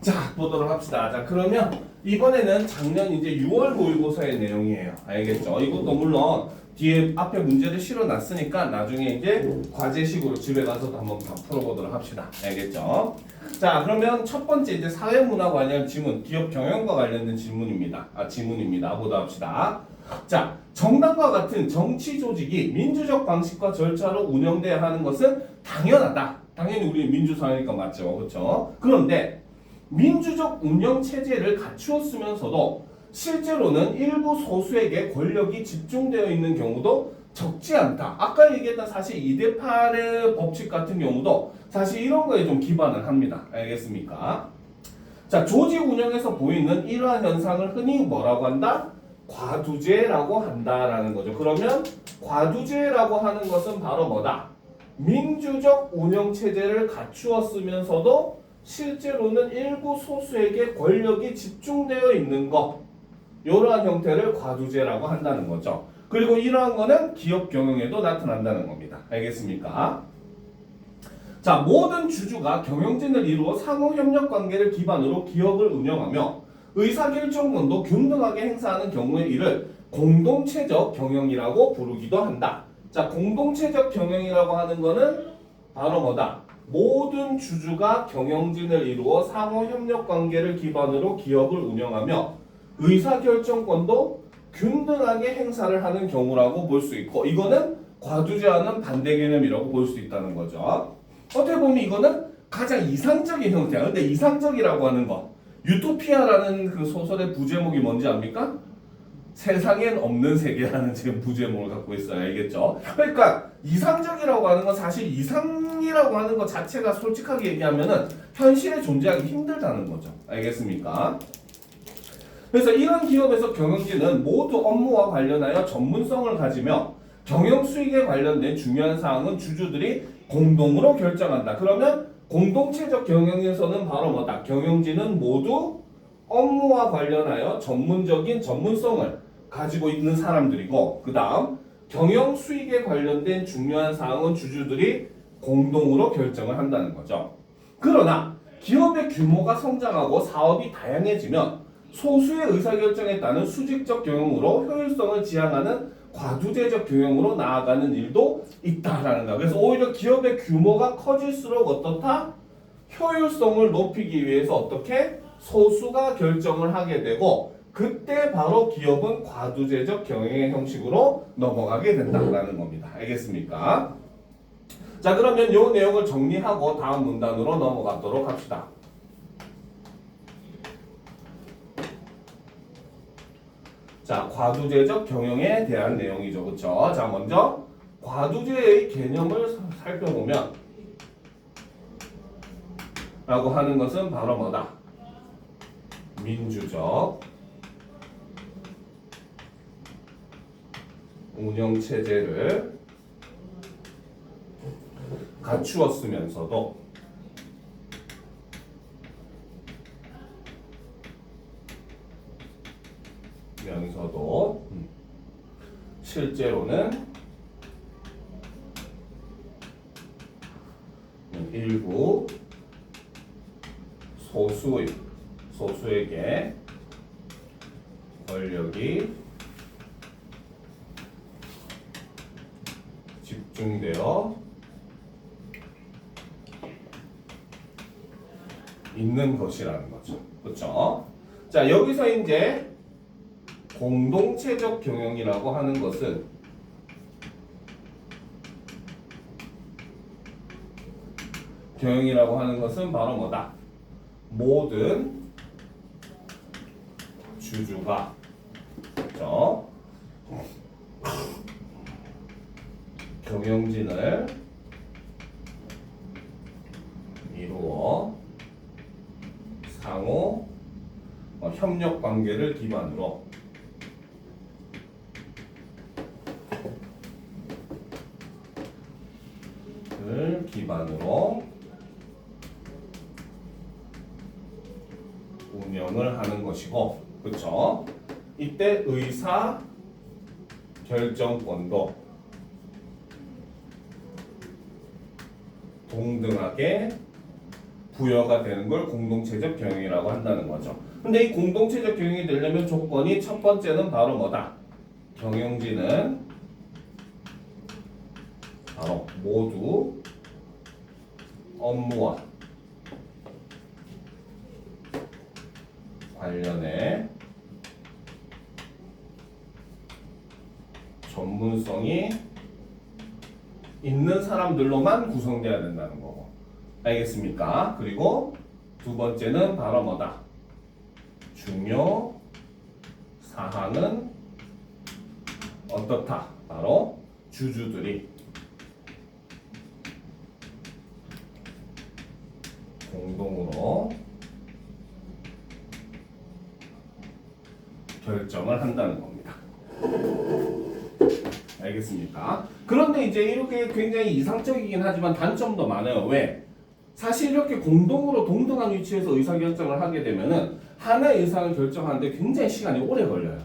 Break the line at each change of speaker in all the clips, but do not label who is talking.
자, 보도록 합시다. 자, 그러면 이번에는 작년 이제 6월 모의고사의 내용이에요. 알겠죠? 이것도 물론 뒤에 앞에 문제를 실어놨으니까 나중에 이제 과제식으로 집에 가서도 한번 다 풀어보도록 합시다. 알겠죠? 자, 그러면 첫 번째 이제 사회문화 관련 지문, 기업 경영과 관련된 질문입니다. 지문입니다. 보도록 합시다. 자, 정당과 같은 정치 조직이 민주적 방식과 절차로 운영돼야 하는 것은 당연하다. 당연히 우리 민주사회니까 맞죠. 그렇죠? 그런데 민주적 운영 체제를 갖추었으면서도 실제로는 일부 소수에게 권력이 집중되어 있는 경우도 적지 않다. 아까 얘기했던 사실 2대8의 법칙 같은 경우도 사실 이런 거에 좀 기반을 합니다. 알겠습니까? 자, 조직 운영에서 보이는 이러한 현상을 흔히 뭐라고 한다? 과두제라고 한다라는 거죠. 그러면 과두제라고 하는 것은 바로 뭐다? 민주적 운영 체제를 갖추었으면서도 실제로는 일부 소수에게 권력이 집중되어 있는 것, 이러한 형태를 과두제라고 한다는 거죠. 그리고 이러한 거는 기업 경영에도 나타난다는 겁니다. 알겠습니까? 자, 모든 주주가 경영진을 이루어 상호 협력 관계를 기반으로 기업을 운영하며 의사결정권도 균등하게 행사하는 경우의 이를 공동체적 경영이라고 부르기도 한다. 자, 공동체적 경영이라고 하는 거는 바로 뭐다? 모든 주주가 경영진을 이루어 상호 협력 관계를 기반으로 기업을 운영하며 의사결정권도 균등하게 행사를 하는 경우라고 볼 수 있고, 이거는 과두제와는 반대 개념이라고 볼 수 있다는 거죠. 어떻게 보면 이거는 가장 이상적인 형태야. 근데 이상적이라고 하는 거, 유토피아라는 그 소설의 부제목이 뭔지 압니까? 세상엔 없는 세계라는 지금 부제목을 갖고 있어요. 알겠죠? 그러니까 이상적이라고 하는 건 사실 이상이라고 하는 것 자체가 솔직하게 얘기하면은 현실에 존재하기 힘들다는 거죠. 알겠습니까? 그래서 이런 기업에서 경영진은 모두 업무와 관련하여 전문성을 가지며 경영 수익에 관련된 중요한 사항은 주주들이 공동으로 결정한다. 그러면 공동체적 경영에서는 바로 뭐다? 경영진은 모두 업무와 관련하여 전문적인 전문성을 가지고 있는 사람들이고, 그 다음 경영 수익에 관련된 중요한 사항은 주주들이 공동으로 결정을 한다는 거죠. 그러나 기업의 규모가 성장하고 사업이 다양해지면 소수의 의사결정에 따른 수직적 경영으로 효율성을 지향하는 과두제적 경영으로 나아가는 일도 있다라는 거야. 그래서 오히려 기업의 규모가 커질수록 어떻다? 효율성을 높이기 위해서 어떻게? 소수가 결정을 하게 되고, 그때 바로 기업은 과두제적 경영의 형식으로 넘어가게 된다는 겁니다. 알겠습니까? 자, 그러면 이 내용을 정리하고 다음 문단으로 넘어가도록 합시다. 자, 과두제적 경영에 대한 내용이죠. 그렇죠? 자, 먼저 과두제의 개념을 살펴보면 라고 하는 것은 바로 뭐다? 민주적 운영체제를 갖추었으면서도 실제로는 일부 소수에게 권력이 집중되어 있는 것이라는 거죠. 그렇죠? 자, 여기서 이제 공동체적 경영이라고 하는 것은 바로 뭐다? 모든 주주가, 그렇죠? 경영진을 이루어 상호 협력 관계를 기반으로 운영을 하는 것이고, 그렇죠? 이때 의사 결정권도 동등하게 부여가 되는 걸 공동체적 경영이라고 한다는 거죠. 근데 이 공동체적 경영이 되려면 조건이 첫 번째는 바로 뭐다? 경영진은 바로 모두 업무와 관련해 전문성이 있는 사람들로만 구성돼야 된다는 거고. 알겠습니까? 그리고 두 번째는 바로 뭐다? 중요 사항은 어떻다? 바로 주주들이 공동으로 결정을 한다는 겁니다. 알겠습니까? 그런데 이제 이렇게 굉장히 이상적이긴 하지만 단점도 많아요. 왜? 사실 이렇게 공동으로 동등한 위치에서 의사결정을 하게 되면은 하나의 의사를 결정하는데 굉장히 시간이 오래 걸려요.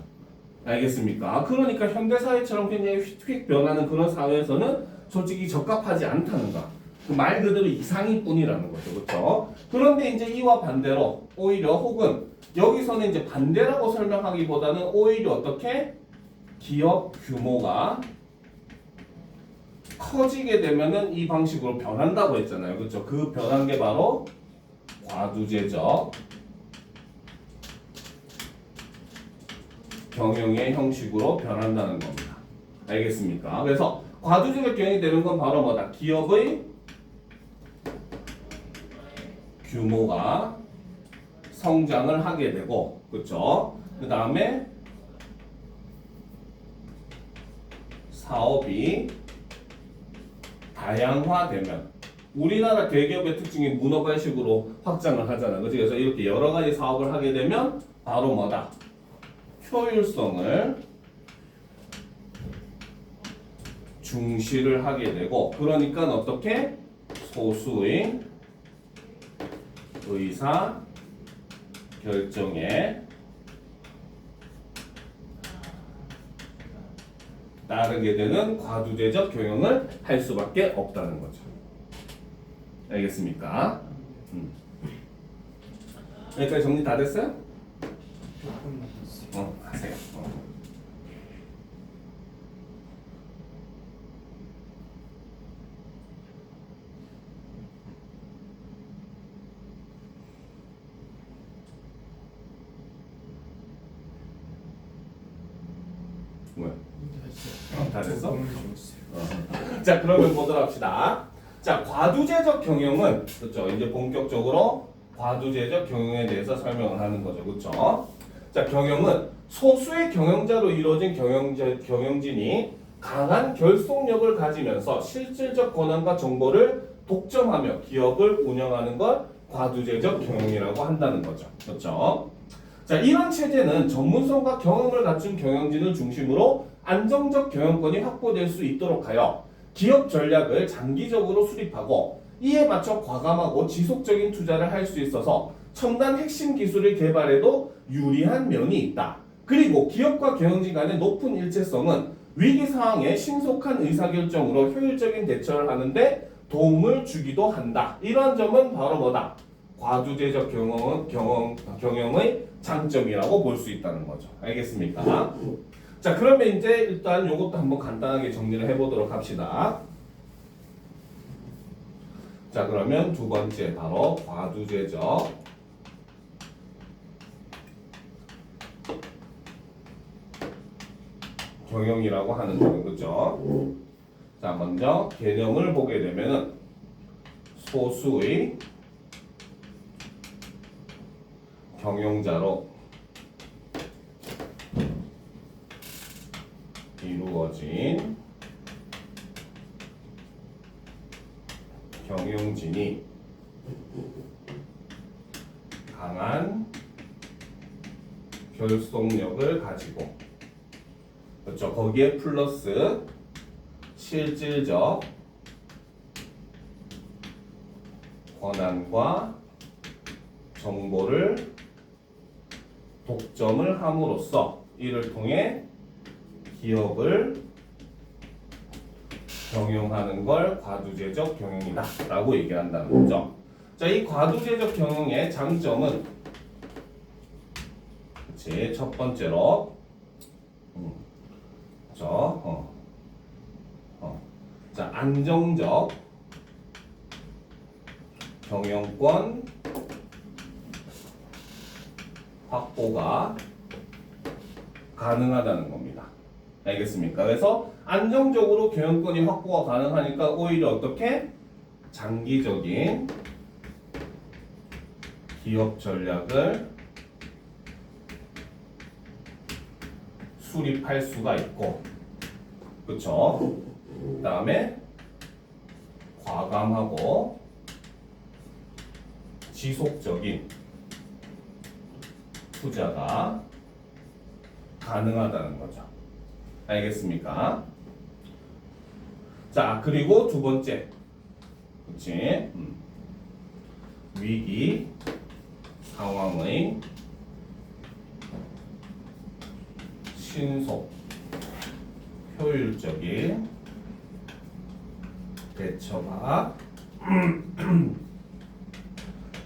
알겠습니까? 그러니까 현대사회처럼 굉장히 휙휙 변하는 그런 사회에서는 솔직히 적합하지 않다는 거. 말 그대로 이상일 뿐이라는 거죠. 그렇죠? 그런데 이제 이와 반대로 오히려 혹은 여기서는 이제 반대라고 설명하기보다는 오히려 어떻게 기업 규모가 커지게 되면은 이 방식으로 변한다고 했잖아요. 그렇죠? 그 변한 게 바로 과두제적 경영의 형식으로 변한다는 겁니다. 알겠습니까? 그래서 과두제적 경영이 되는 건 바로 뭐다? 기업의 규모가 성장을 하게 되고, 그렇죠? 그 다음에 사업이 다양화되면 우리나라 대기업의 특징이 문어발식으로 확장을 하잖아요. 그렇죠? 그래서 이렇게 여러 가지 사업을 하게 되면 바로 뭐다? 효율성을 중시를 하게 되고, 그러니까 어떻게 소수의 의사 결정에 따르게 되는 과두제적 경영을 할 수밖에 없다는 거죠. 알겠습니까? 여기까지 정리 다 됐어요? 하세요. 뭐야? 다 됐어? 자, 그러면 보도록 합시다. 자, 과두제적 경영은 그렇죠. 이제 본격적으로 과두제적 경영에 대해서 설명을 하는 거죠. 그렇죠? 자, 경영은 소수의 경영자로 이루어진 경영진이 강한 결속력을 가지면서 실질적 권한과 정보를 독점하며 기업을 운영하는 걸 과두제적 경영이라고 한다는 거죠. 그렇죠? 자, 이런 체제는 전문성과 경험을 갖춘 경영진을 중심으로 안정적 경영권이 확보될 수 있도록 하여 기업 전략을 장기적으로 수립하고 이에 맞춰 과감하고 지속적인 투자를 할 수 있어서 첨단 핵심 기술을 개발해도 유리한 면이 있다. 그리고 기업과 경영진 간의 높은 일체성은 위기 상황에 신속한 의사결정으로 효율적인 대처를 하는데 도움을 주기도 한다. 이런 점은 바로 뭐다? 과두제적 경영의 장점이라고 볼 수 있다는 거죠. 알겠습니까? 자, 그러면 이제 일단 요것도 한번 간단하게 정리를 해보도록 합시다. 자, 그러면 두 번째 바로 과두제적 경영이라고 하는 거는 그죠? 자, 먼저 개념을 보게 되면은 소수의 경영자로 이루어진 경영진이 강한 결속력을 가지고 그렇죠. 거기에 플러스 실질적 권한과 정보를 독점을 함으로써 이를 통해 기업을 경영하는 걸 과두제적 경영이다 라고 얘기한다는 거죠. 자, 이 과도제적 경영의 장점은 그치, 첫 번째로 자, 안정적 경영권 확보가 가능하다는 겁니다. 알겠습니까? 그래서 안정적으로 경영권이 확보가 가능하니까 오히려 어떻게? 장기적인 기업 전략을 수립할 수가 있고, 그쵸? 그 다음에 과감하고 지속적인 투자가 가능하다는 거죠. 알겠습니까? 자, 그리고 두 번째, 그치? 위기 상황의 신속 효율적인 대처가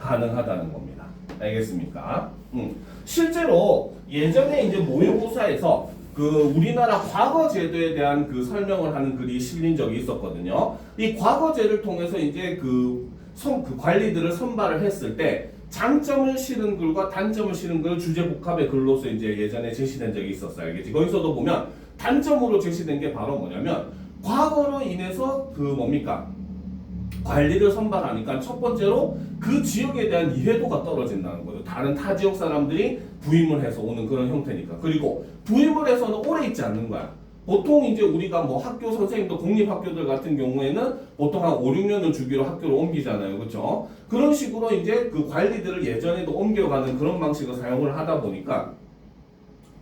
가능하다는 겁니다. 알겠습니까? 실제로 예전에 이제 모의고사에서 그 우리나라 과거 제도에 대한 그 설명을 하는 글이 실린 적이 있었거든요. 이 과거제를 통해서 이제 그 관리들을 선발을 했을 때 장점을 실은 글과 단점을 실은 글 주제 복합의 글로서 이제 예전에 제시된 적이 있었어요. 알겠지? 거기서도 보면 단점으로 제시된 게 바로 뭐냐면 과거로 인해서 그 뭡니까? 관리를 선발하니까 첫 번째로 그 지역에 대한 이해도가 떨어진다는 거죠. 다른 타 지역 사람들이 부임을 해서 오는 그런 형태니까. 그리고 부임을 해서는 오래 있지 않는 거야. 보통 이제 우리가 뭐 학교 선생님도 공립학교들 같은 경우에는 보통 한 5, 6년을 주기로 학교를 옮기잖아요. 그렇죠? 그런 식으로 이제 그 관리들을 예전에도 옮겨가는 그런 방식을 사용을 하다 보니까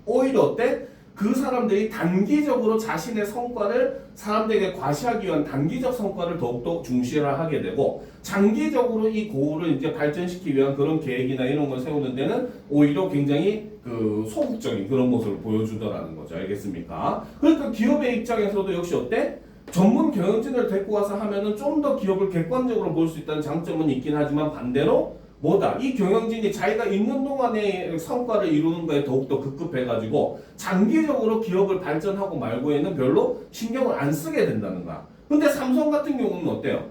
오히려 어때? 그 사람들이 단기적으로 자신의 성과를 사람들에게 과시하기 위한 단기적 성과를 더욱더 중시를 하게 되고 장기적으로 이 고우를 이제 발전시키기 위한 그런 계획이나 이런 걸 세우는 데는 오히려 굉장히 그 소극적인 그런 모습을 보여주더라는 거죠. 알겠습니까? 그러니까 기업의 입장에서도 역시 어때? 전문 경영진을 데리고 와서 하면은 좀 더 기업을 객관적으로 볼 수 있다는 장점은 있긴 하지만 반대로 뭐다? 이 경영진이 자기가 있는 동안의 성과를 이루는 거에 더욱더 급급해가지고 장기적으로 기업을 발전하고 말고에는 별로 신경을 안 쓰게 된다는 거야. 근데 삼성 같은 경우는 어때요?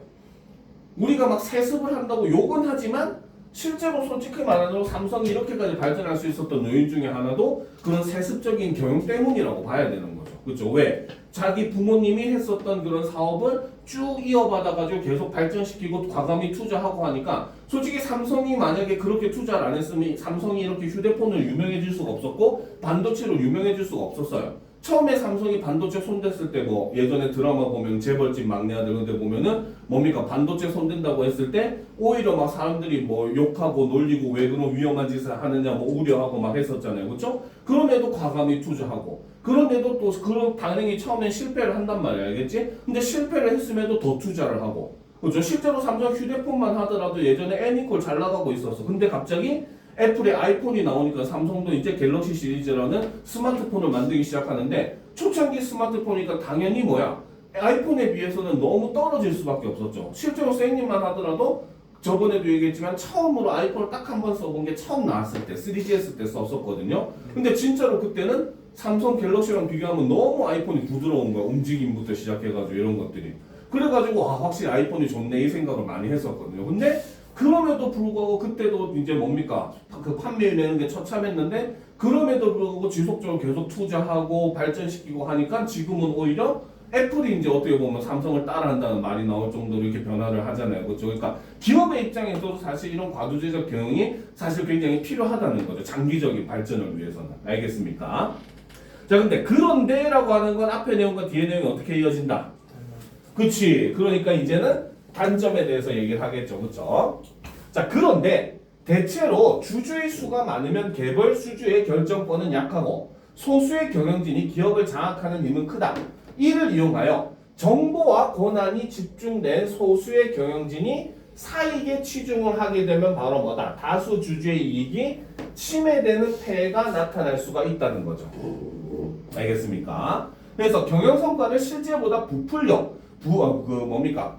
우리가 막 세습을 한다고 욕은 하지만 실제로 솔직히 말하자면 삼성이 이렇게까지 발전할 수 있었던 요인 중에 하나도 그런 세습적인 경영 때문이라고 봐야 되는 거죠. 그렇죠? 왜? 자기 부모님이 했었던 그런 사업을 쭉 이어받아가지고 계속 발전시키고 과감히 투자하고 하니까 솔직히 삼성이 만약에 그렇게 투자를 안 했으면 삼성이 이렇게 휴대폰을 유명해질 수가 없었고 반도체로 유명해질 수가 없었어요. 처음에 삼성이 반도체 손댔을 때 뭐 예전에 드라마 보면 재벌집 막내 아들 근데 보면은 뭡니까 반도체 손댄다고 했을 때 오히려 막 사람들이 뭐 욕하고 놀리고 왜 그런 위험한 짓을 하느냐 뭐 우려하고 막 했었잖아요. 그렇죠? 그럼에도 과감히 투자하고 그런데도 또 그런 당연히 처음엔 실패를 한단 말이야. 알겠지? 근데 실패를 했음에도 더 투자를 하고 그렇죠? 실제로 삼성 휴대폰만 하더라도 예전에 애니콜 잘 나가고 있었어. 근데 갑자기 애플의 아이폰이 나오니까 삼성도 이제 갤럭시 시리즈라는 스마트폰을 만들기 시작하는데 초창기 스마트폰이니까 당연히 뭐야? 아이폰에 비해서는 너무 떨어질 수밖에 없었죠. 실제로 쌩님만 하더라도 저번에도 얘기했지만 처음으로 아이폰을 딱 한 번 써본 게 처음 나왔을 때 3GS 때 썼었거든요. 근데 진짜로 그때는 삼성 갤럭시랑 비교하면 너무 아이폰이 부드러운 거야. 움직임부터 시작해가지고 이런 것들이. 그래가지고 확실히 아이폰이 좋네 이 생각을 많이 했었거든요. 근데 그럼에도 불구하고 그때도 이제 뭡니까? 그 판매율 내는 게 처참했는데 그럼에도 불구하고 지속적으로 계속 투자하고 발전시키고 하니까 지금은 오히려 애플이 이제 어떻게 보면 삼성을 따라한다는 말이 나올 정도로 이렇게 변화를 하잖아요. 그렇죠? 그러니까 기업의 입장에서도 사실 이런 과도제적 경영이 사실 굉장히 필요하다는 거죠. 장기적인 발전을 위해서는. 알겠습니까? 자, 근데 그런데라고 하는 건 앞에 내용과 뒤에 내용이 어떻게 이어진다? 그치? 그러니까 이제는 단점에 대해서 얘기를 하겠죠. 그렇죠? 자, 그런데 대체로 주주의 수가 많으면 개별 수주의 결정권은 약하고 소수의 경영진이 기업을 장악하는 힘은 크다. 이를 이용하여 정보와 권한이 집중된 소수의 경영진이 사익에 치중을 하게 되면 바로 뭐다? 다수 주주의 이익이 침해되는 폐해가 나타날 수가 있다는 거죠. 알겠습니까? 그래서 경영 성과를 실제보다 부풀려 뭡니까?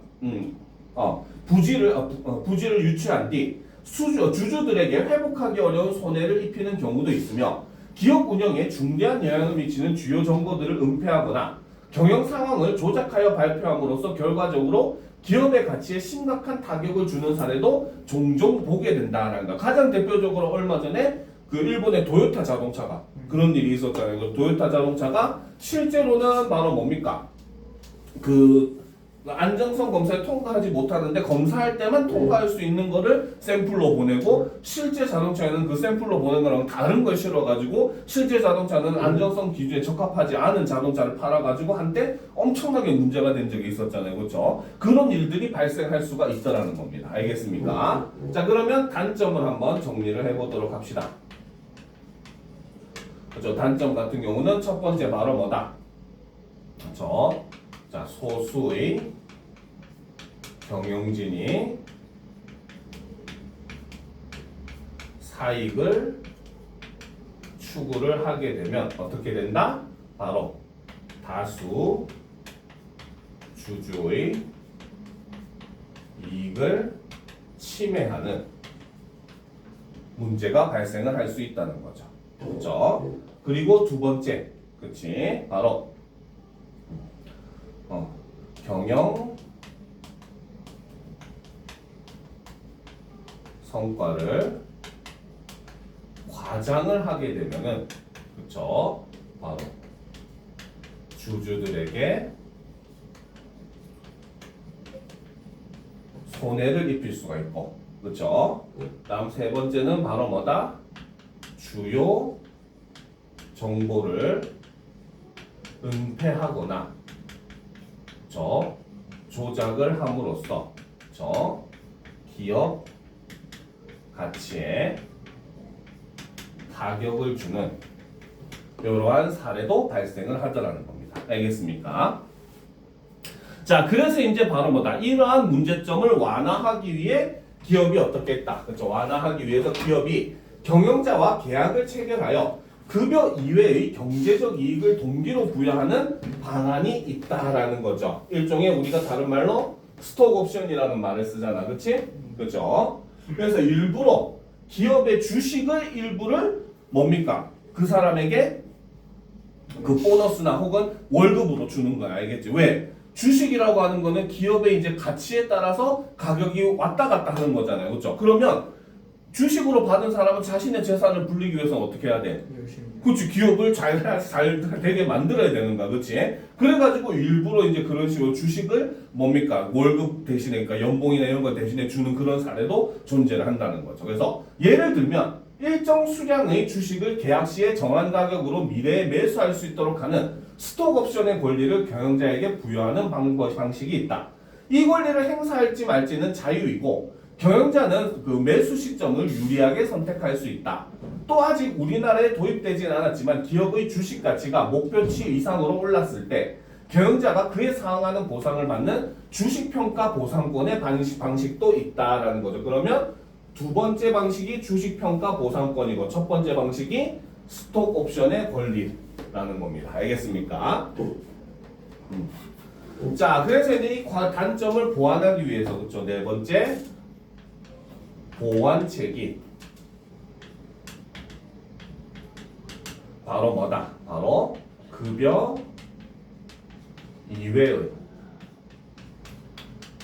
부지를 유치한 뒤 주주들에게 회복하기 어려운 손해를 입히는 경우도 있으며 기업 운영에 중대한 영향을 미치는 주요 정보들을 은폐하거나 경영 상황을 조작하여 발표함으로써 결과적으로 기업의 가치에 심각한 타격을 주는 사례도 종종 보게 된다라는 거. 가장 대표적으로 얼마 전에 그 일본의 도요타 자동차가 그런 일이 있었잖아요. 그 도요타 자동차가 실제로는 바로 뭡니까? 그 안정성 검사에 통과하지 못하는데 검사할 때만 통과할 수 있는 거를 샘플로 보내고 실제 자동차에는 그 샘플로 보낸 거랑 다른 걸 실어가지고 실제 자동차는 안정성 기준에 적합하지 않은 자동차를 팔아가지고 한때 엄청나게 문제가 된 적이 있었잖아요. 그렇죠? 그런 일들이 발생할 수가 있다라는 겁니다. 알겠습니까? 자, 그러면 단점을 한번 정리를 해보도록 합시다. 그렇죠? 단점 같은 경우는 첫 번째 바로 뭐다? 그렇죠? 자, 소수의 경영진이 사익을 추구를 하게 되면 어떻게 된다? 바로 다수 주주의 이익을 침해하는 문제가 발생을 할 수 있다는 거죠. 그렇죠? 그리고 두 번째, 그치? 바로 경영 성과를 과장을 하게 되면은 그쵸? 바로 주주들에게 손해를 입힐 수가 있고, 그쵸? 다음 세 번째는 바로 뭐다? 주요 정보를 은폐하거나 조작을 함으로써 기업 가치에 타격을 주는 이러한 사례도 발생을 하더라는 겁니다. 알겠습니까? 자, 그래서 이제 바로 뭐다? 이러한 문제점을 완화하기 위해 기업이 어떻게 했다? 그렇죠? 완화하기 위해서 기업이 경영자와 계약을 체결하여 급여 이외의 경제적 이익을 동기로 부여하는 방안이 있다라는 거죠. 일종의 우리가 다른 말로 스톡 옵션이라는 말을 쓰잖아. 그치? 그죠? 그래서 일부러 기업의 주식을 일부를 뭡니까? 그 사람에게 그 보너스나 혹은 월급으로 주는 거야. 알겠지? 왜? 주식이라고 하는 거는 기업의 이제 가치에 따라서 가격이 왔다 갔다 하는 거잖아요. 그렇죠? 그러면 주식으로 받은 사람은 자신의 재산을 불리기 위해서는 어떻게 해야 돼? 그렇지. 기업을 잘 되게 만들어야 되는 거야. 그렇지? 그래가지고 일부러 이제 그런 식으로 주식을 뭡니까? 월급 대신에, 그러니까 연봉이나 이런 거 대신에 주는 그런 사례도 존재를 한다는 거죠. 그래서 예를 들면 일정 수량의 주식을 계약 시에 정한 가격으로 미래에 매수할 수 있도록 하는 스톡 옵션의 권리를 경영자에게 부여하는 방식이 있다. 이 권리를 행사할지 말지는 자유이고 경영자는 그 매수 시점을 유리하게 선택할 수 있다. 또 아직 우리나라에 도입되진 않았지만 기업의 주식 가치가 목표치 이상으로 올랐을 때 경영자가 그에 상응하는 보상을 받는 주식평가 보상권의 방식도 있다라는 거죠. 그러면 두 번째 방식이 주식평가 보상권이고 첫 번째 방식이 스톡 옵션의 권리라는 겁니다. 알겠습니까? 자, 그래서 이제 이 단점을 보완하기 위해서 그렇죠. 네 번째 보완책이 바로 뭐다? 바로 급여 이외의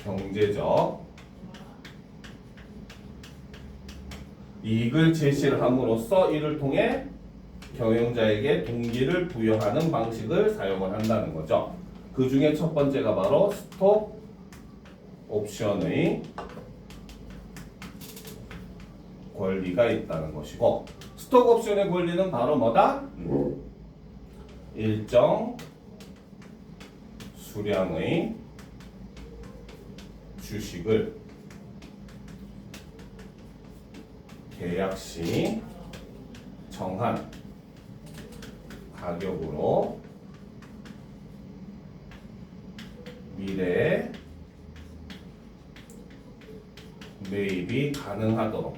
경제적 이익을 제시를 함으로써 이를 통해 경영자에게 동기를 부여하는 방식을 사용을 한다는 거죠. 그 중에 첫 번째가 바로 스톡 옵션의 권리가 있다는 것이고, 스톡 옵션의 권리는 바로 뭐다? 일정 수량의 주식을 계약 시 정한 가격으로 미래에 매입이 가능하도록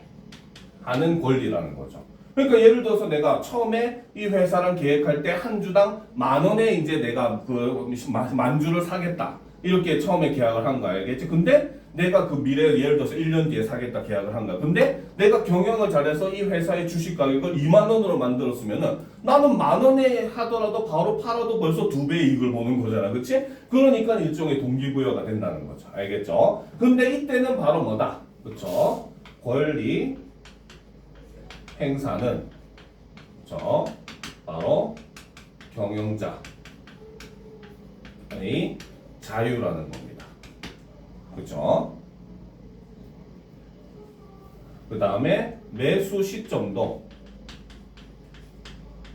하는 권리라는 거죠. 그러니까 예를 들어서 내가 처음에 이 회사랑 계획할 때 한 주당 10,000원에 이제 내가 그 10,000주를 사겠다. 이렇게 처음에 계약을 한 거 알겠지? 근데 내가 그 미래에 예를 들어서 1년 뒤에 사겠다 계약을 한 거야. 근데 내가 경영을 잘해서 이 회사의 주식 가격을 2만 원으로 만들었으면은 나는 만 원에 하더라도 바로 팔아도 벌써 2배 이익을 보는 거잖아. 그치? 그러니까 일종의 동기부여가 된다는 거죠. 알겠죠? 근데 이때는 바로 뭐다? 그쵸? 권리 행사는 그쵸? 바로 경영자의 자유라는 겁니다. 그쵸? 그 다음에 매수 시점도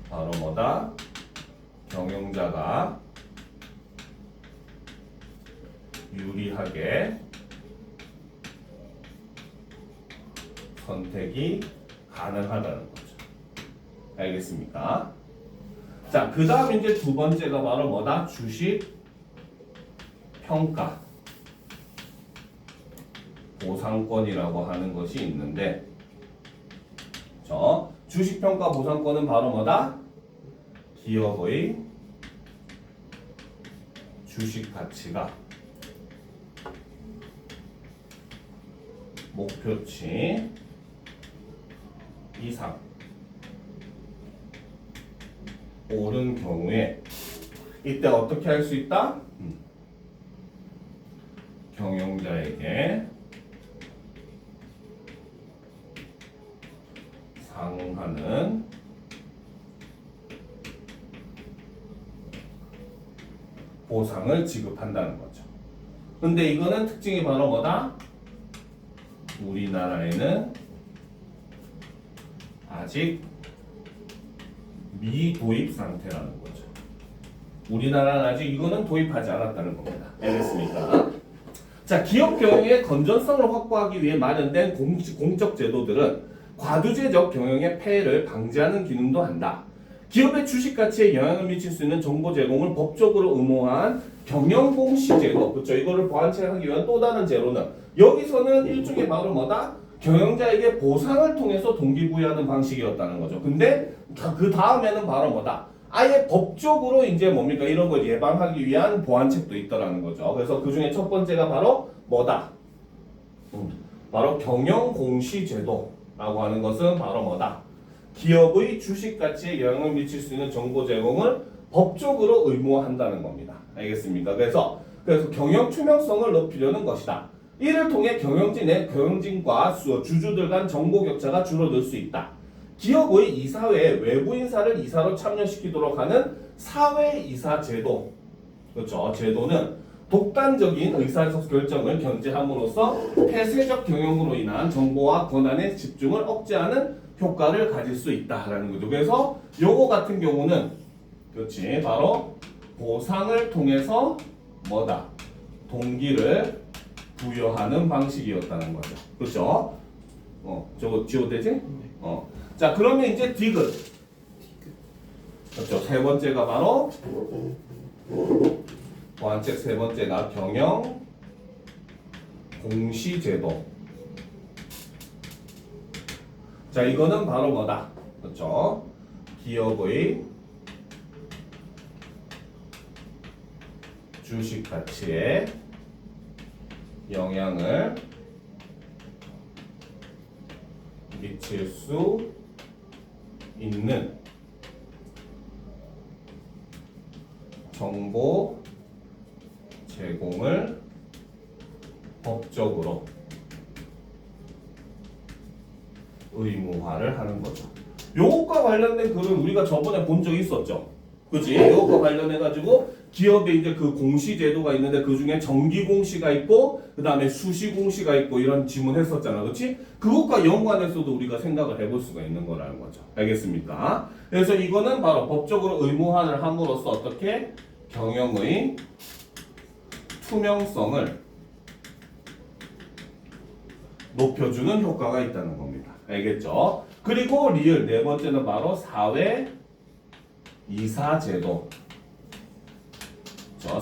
바로 뭐다? 경영자가 유리하게 선택이 가능하다는 거죠. 알겠습니까? 자, 그 다음 이제 두 번째가 바로 뭐다? 주식 평가 보상권이라고 하는 것이 있는데, 주식 평가 보상권은 바로 뭐다? 기업의 주식 가치가 목표치 이상 오른 경우에 이때 어떻게 할 수 있다? 경영자에게 상응하는 보상을 지급한다는 거죠. 근데 이거는 특징이 바로 뭐다? 우리나라에는 아직 미도입 상태라는 거죠. 우리나라는 아직 이거는 도입하지 않았다는 겁니다. 알겠습니까? 자, 기업 경영의 건전성을 확보하기 위해 마련된 공적 제도들은 과두제적 경영의 폐해를 방지하는 기능도 한다. 기업의 주식 가치에 영향을 미칠 수 있는 정보 제공을 법적으로 의무화한 경영공시 제도, 그렇죠? 이거를 보완책하기 위한 또 다른 제도는 여기서는 일종의 바로 뭐다? 경영자에게 보상을 통해서 동기부여하는 방식이었다는 거죠. 근데 그 다음에는 바로 뭐다? 아예 법적으로 이제 뭡니까? 이런 걸 예방하기 위한 보완책도 있더라는 거죠. 그래서 그 중에 첫 번째가 바로 뭐다? 바로 경영공시제도라고 하는 것은 바로 뭐다? 기업의 주식 가치에 영향을 미칠 수 있는 정보 제공을 법적으로 의무화한다는 겁니다. 알겠습니까? 그래서 경영 투명성을 높이려는 것이다. 이를 통해 경영진과 주주들 간 정보 격차가 줄어들 수 있다. 기업의 이사회에 외부 인사를 이사로 참여시키도록 하는 사회이사 제도, 그렇죠? 제도는 독단적인 의사결정을 견제함으로써 폐쇄적 경영으로 인한 정보와 권한의 집중을 억제하는 효과를 가질 수 있다라는 거죠. 그래서 요거 같은 경우는 그렇지, 바로 보상을 통해서 뭐다? 동기를 부여하는 방식이었다는 거죠. 그렇죠? 저거 지워되지? 자, 그러면 이제 디귿. 그렇죠. 세 번째가 바로 보완책 세 번째가 경영 공시제도. 자, 이거는 바로 뭐다? 그렇죠? 기업의 주식 가치에 영향을 미칠 수 있는 정보 제공을 법적으로 의무화를 하는 거죠. 요것과 관련된 글은 우리가 저번에 본 적이 있었죠. 그치? 요것과 관련해가지고 기업에 이제 그 공시 제도가 있는데 그 중에 정기 공시가 있고 그 다음에 수시 공시가 있고 이런 질문했었잖아. 그치? 그것과 연관해서도 우리가 생각을 해볼 수가 있는 거라는 거죠. 알겠습니까? 그래서 이거는 바로 법적으로 의무화를 함으로써 어떻게 경영의 투명성을 높여주는 효과가 있다는 겁니다. 알겠죠? 그리고 리을 네 번째는 바로 사회 이사 제도.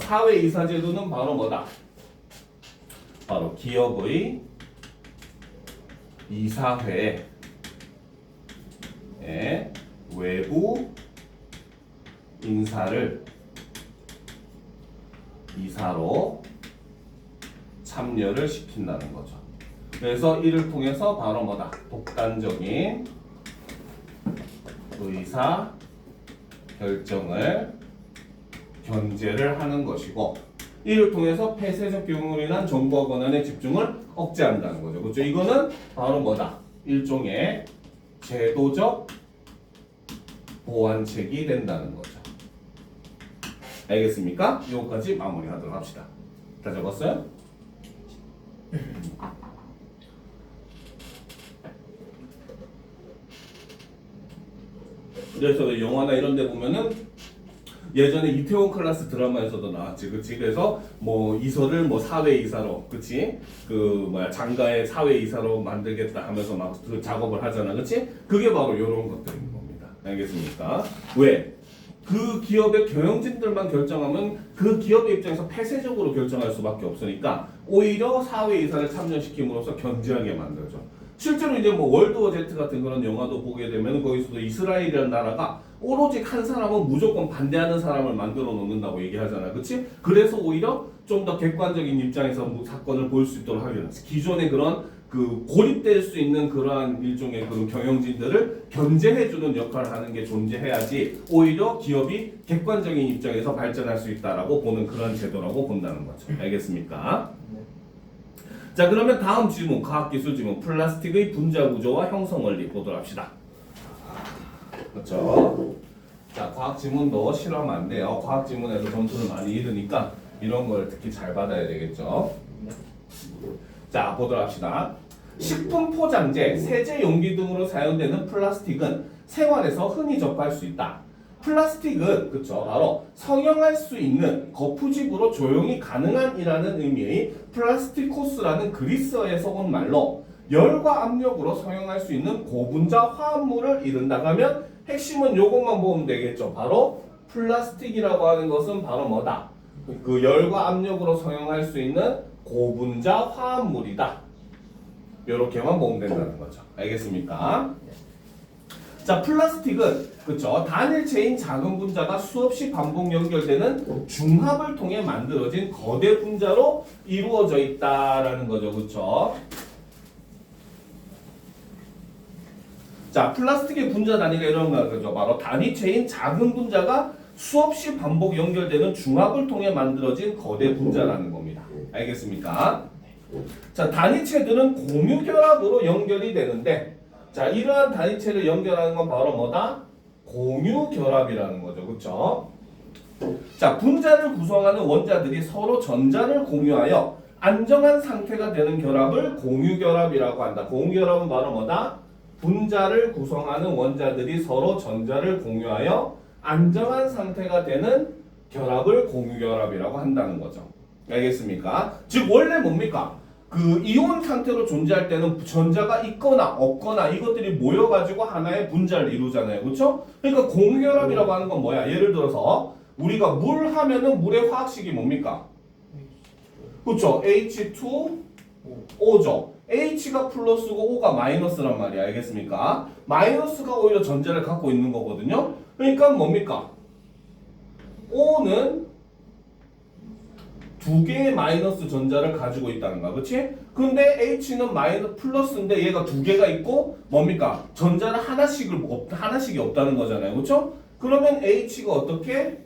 사회 이사 제도는 바로 뭐다? 바로 기업의 이사회에 외부 인사를 이사로 참여를 시킨다는 거죠. 그래서 이를 통해서 바로 뭐다? 독단적인 의사 결정을 견제를 하는 것이고, 이를 통해서 폐쇄적 기능으로 인한 정보와 권한의 집중을 억제한다는 거죠. 그렇죠? 이거는 바로 뭐다? 일종의 제도적 보완책이 된다는 거죠. 알겠습니까? 이거까지 마무리하도록 합시다. 다 적었어요? 그래서 영화나 이런 데 보면은 예전에 이태원 클라스 드라마에서도 나왔지, 그치? 그래서 뭐 이서를 뭐 사회이사로, 그치? 그 뭐야 장가의 사회이사로 만들겠다 하면서 막 그 작업을 하잖아, 그치? 그게 바로 이런 것들인 겁니다. 알겠습니까? 왜? 그 기업의 경영진들만 결정하면 그 기업의 입장에서 폐쇄적으로 결정할 수밖에 없으니까 오히려 사회이사를 참여시킴으로써 견제하게 만들죠. 실제로 이제 뭐 월드워 Z 같은 그런 영화도 보게 되면 거기서도 이스라엘이라는 나라가 오로지 한 사람은 무조건 반대하는 사람을 만들어 놓는다고 얘기하잖아, 그렇지? 그래서 오히려 좀 더 객관적인 입장에서 사건을 볼 수 있도록 하게 됐어. 기존의 그런 그 고립될 수 있는 그러한 일종의 그런 경영진들을 견제해주는 역할을 하는 게 존재해야지 오히려 기업이 객관적인 입장에서 발전할 수 있다라고 보는 그런 제도라고 본다는 거죠. 알겠습니까? 자, 그러면 다음 지문, 과학기술 지문, 플라스틱의 분자 구조와 형성 원리 보도록 합시다. 그렇죠? 자, 과학 지문도 실험하면 안 돼요. 과학 지문에서 점수를 많이 잃으니까 이런 걸 특히 잘 받아야 되겠죠. 자, 보도록 합시다. 식품 포장재, 세제 용기 등으로 사용되는 플라스틱은 생활에서 흔히 접할 수 있다. 플라스틱은 그쵸 바로 성형할 수 있는 거푸집으로 조용히 가능한 이라는 의미의 플라스티코스라는 그리스어에서 온 말로 열과 압력으로 성형할 수 있는 고분자 화합물을 이룬다고 하면 핵심은 요것만 보면 되겠죠. 바로 플라스틱이라고 하는 것은 바로 뭐다? 그 열과 압력으로 성형할 수 있는 고분자 화합물이다. 요렇게만 보면 된다는 거죠. 알겠습니까? 자, 플라스틱은 그쵸 단일체인 작은 분자가 수없이 반복 연결되는 중합을 통해 만들어진 거대 분자로 이루어져 있다라는 거죠. 그쵸? 자, 플라스틱의 분자 단위가 이런 거죠. 바로 단위체인 작은 분자가 수없이 반복 연결되는 중합을 통해 만들어진 거대 분자라는 겁니다. 알겠습니까? 자, 단위체들은 공유결합으로 연결이 되는데, 자, 이러한 단위체를 연결하는 건 바로 뭐다? 공유결합이라는 거죠. 그쵸? 자, 분자를 구성하는 원자들이 서로 전자를 공유하여 안정한 상태가 되는 결합을 공유결합이라고 한다. 공유결합은 바로 뭐다? 분자를 구성하는 원자들이 서로 전자를 공유하여 안정한 상태가 되는 결합을 공유결합이라고 한다는 거죠. 알겠습니까? 즉 원래 뭡니까? 그 이온 상태로 존재할 때는 전자가 있거나 없거나 이것들이 모여가지고 하나의 분자를 이루잖아요. 그렇죠? 그러니까 공유결합이라고 하는 건 뭐야? 예를 들어서 우리가 물 하면은 물의 화학식이 뭡니까? 그렇죠? H2O죠. H가 플러스고 O가 마이너스란 말이야. 알겠습니까? 마이너스가 오히려 전자를 갖고 있는 거거든요. 그러니까 뭡니까? O는 두 개의 마이너스 전자를 가지고 있다는 거야. 그렇지? 근데 H는 마이너스 플러스인데 얘가 두 개가 있고 뭡니까? 전자는 하나씩이 없다는 거잖아요. 그렇죠? 그러면 H가 어떻게?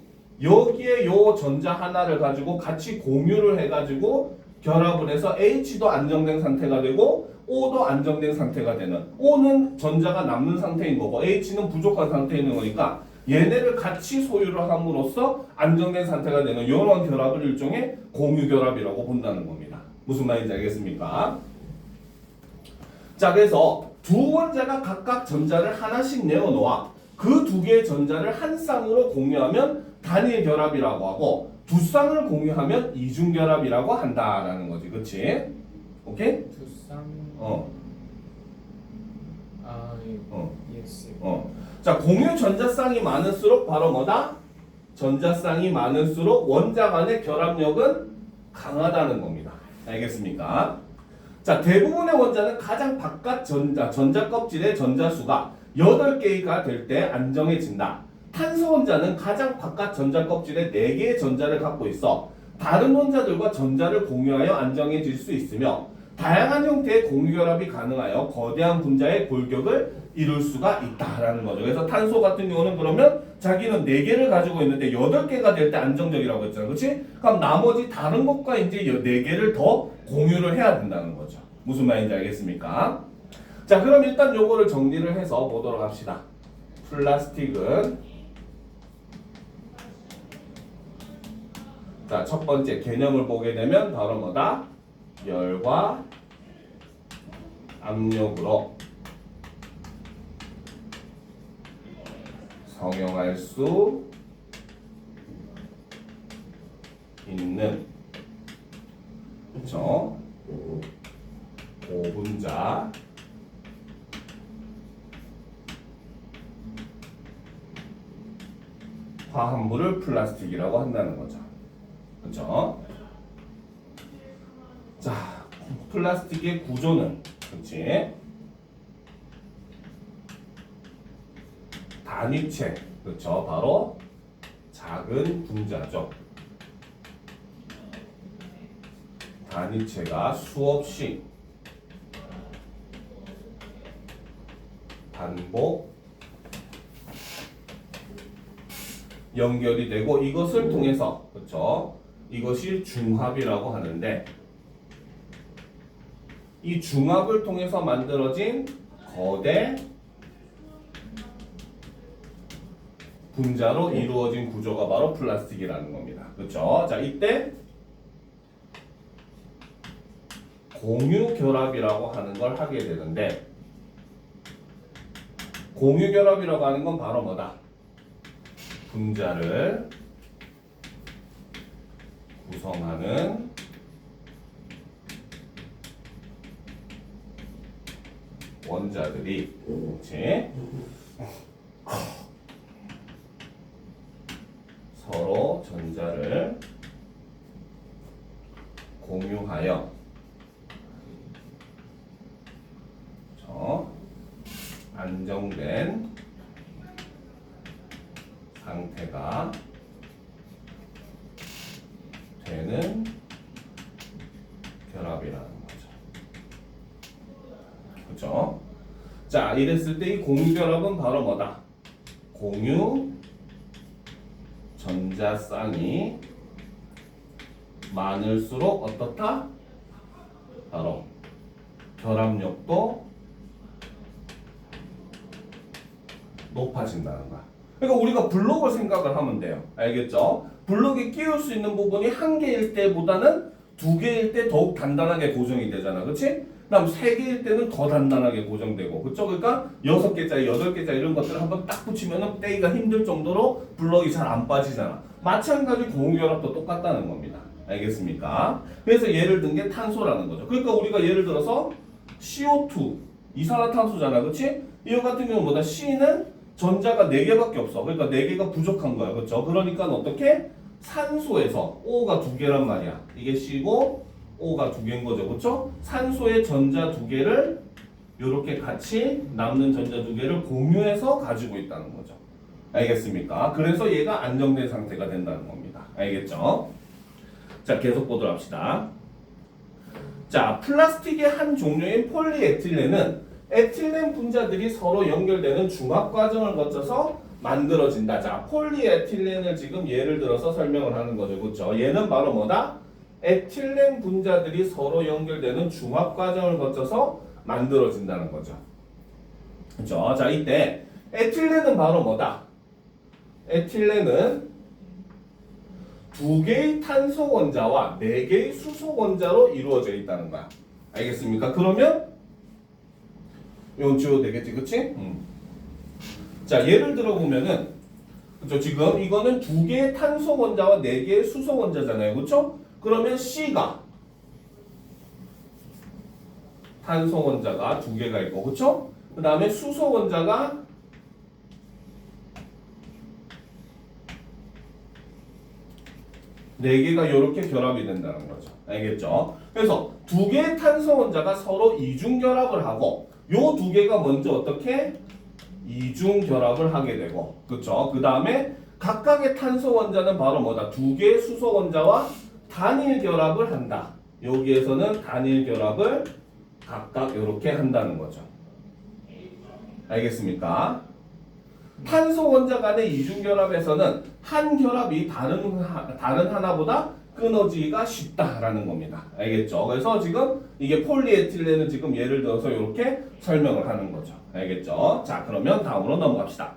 여기에 요 전자 하나를 가지고 같이 공유를 해가지고 결합을 해서 H도 안정된 상태가 되고 O도 안정된 상태가 되는, O는 전자가 남는 상태인 거고 H는 부족한 상태에 있는 거니까 얘네를 같이 소유를 함으로써 안정된 상태가 되는 이런 결합을 일종의 공유결합이라고 본다는 겁니다. 무슨 말인지 알겠습니까? 자, 그래서 두 원자가 각각 전자를 하나씩 내어놓아 그 두 개의 전자를 한 쌍으로 공유하면 단일 결합이라고 하고 두 쌍을 공유하면 이중 결합이라고 한다라는 거지. 그치? 오케이?
두 쌍. 예스.
자, 공유 전자쌍이 많을수록 바로 뭐다? 전자쌍이 많을수록 원자 간의 결합력은 강하다는 겁니다. 알겠습니까? 자, 대부분의 원자는 가장 바깥 전자 껍질의 전자수가 8개가 될 때 안정해진다. 탄소 원자는 가장 바깥 전자 껍질에 4개의 전자를 갖고 있어 다른 원자들과 전자를 공유하여 안정해질 수 있으며 다양한 형태의 공유결합이 가능하여 거대한 분자의 골격을 이룰 수가 있다라는 거죠. 그래서 탄소 같은 경우는 그러면 자기는 4개를 가지고 있는데 8개가 될 때 안정적이라고 했잖아. 그렇지? 그럼 나머지 다른 것과 이제 4개를 더 공유를 해야 된다는 거죠. 무슨 말인지 알겠습니까? 자, 그럼 일단 요거를 정리를 해서 보도록 합시다. 플라스틱은 자, 첫 번째 개념을 보게 되면 바로 뭐다? 열과 압력으로 성형할 수 있는 그렇죠? 고분자 화합물을 플라스틱이라고 한다는 거죠. 그렇죠? 자, 플라스틱의 구조는 그렇지? 단위체, 그렇죠? 바로 작은 분자죠. 단위체가 수없이 반복 연결이 되고 이것을 통해서 그렇죠? 이것이 중합이라고 하는데 이 중합을 통해서 만들어진 거대 분자로 이루어진 구조가 바로 플라스틱이라는 겁니다. 그렇죠? 자, 이때 공유 결합이라고 하는 걸 하게 되는데 공유 결합이라고 하는 건 바로 뭐다? 분자를 구성하는 원자들이 그렇지? 서로 전자를 공유하여 안정된 상태가 되는 결합이라는 거죠. 그렇죠? 자, 이랬을 때 이 공유 결합은 바로 뭐다? 공유 전자쌍이 많을수록 어떻다? 바로 결합력도 높아진다는 거야. 그러니까 우리가 블록을 생각을 하면 돼요. 알겠죠? 블록에 끼울 수 있는 부분이 1개일 때보다는 2개일 때 더욱 단단하게 고정이 되잖아. 그렇지? 그다음 3개일 때는 더 단단하게 고정되고. 그렇죠? 그러니까 6개짜리, 8개짜리 이런 것들을 한번 딱 붙이면은 떼기가 힘들 정도로 블록이 잘 안 빠지잖아. 마찬가지 공유결합도 똑같다는 겁니다. 알겠습니까? 그래서 예를 든 게 탄소라는 거죠. 그러니까 우리가 예를 들어서 CO2 이산화탄소잖아. 그렇지? 이거 같은 경우는 뭐다? C는 전자가 4개밖에 없어. 그러니까 4개가 부족한 거야. 그렇죠? 그러니까 어떻게? 산소에서 O가 2개란 말이야. 이게 C고 O가 2개인 거죠. 그렇죠? 산소의 전자 2개를 이렇게 같이 남는 전자 2개를 공유해서 가지고 있다는 거죠. 알겠습니까? 그래서 얘가 안정된 상태가 된다는 겁니다. 알겠죠? 자, 계속 보도록 합시다. 자, 플라스틱의 한 종류인 폴리에틸렌은 에틸렌 분자들이 서로 연결되는 중합 과정을 거쳐서 만들어진다. 자, 폴리에틸렌을 지금 예를 들어서 설명을 하는 거죠. 그렇죠? 얘는 바로 뭐다? 에틸렌 분자들이 서로 연결되는 중합 과정을 거쳐서 만들어진다는 거죠. 그렇죠? 자, 이때 에틸렌은 바로 뭐다? 에틸렌은 2개의 탄소 원자와 4개의 수소 원자로 이루어져 있다는 거야. 알겠습니까? 그러면 이건 지워도 되겠지, 그치? 자, 예를 들어 보면은, 그쵸? 지금 이거는 2개의 탄소 원자와 4개의 수소 원자잖아요, 그쵸? 그러면 C가 탄소 원자가 2개가 있고, 그쵸? 그 다음에 수소 원자가 4개가 이렇게 결합이 된다는 거죠. 알겠죠? 그래서 2개의 탄소 원자가 서로 이중 결합을 하고 요 2개가 먼저 어떻게? 이중 결합을 하게 되고 그쵸? 그 다음에 각각의 탄소 원자는 바로 뭐다? 2개의 수소 원자와 단일 결합을 한다. 여기에서는 단일 결합을 각각 이렇게 한다는 거죠. 알겠습니까? 탄소 원자 간의 이중결합에서는 한 결합이 다른 하나보다 끊어지기가 쉽다라는 겁니다. 알겠죠? 그래서 지금 이게 폴리에틸렌은 지금 예를 들어서 이렇게 설명을 하는 거죠. 알겠죠? 자, 그러면 다음으로 넘어갑시다.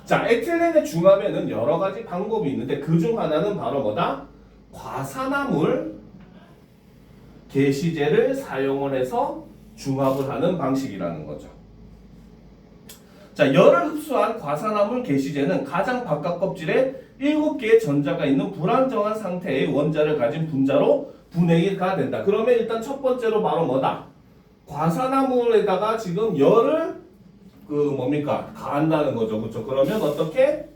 자, 에틸렌의 중합에는 여러 가지 방법이 있는데 그 중 하나는 바로 뭐다? 과산화물 게시제를 사용을 해서 중합을 하는 방식이라는 거죠. 자, 열을 흡수한 과산화물 게시제는 가장 바깥 껍질에 7개의 전자가 있는 불안정한 상태의 원자를 가진 분자로 분해가 된다. 그러면 일단 첫 번째로 바로 뭐다? 과산화물에다가 지금 열을 가한다는 거죠. 그렇죠? 그러면 어떻게?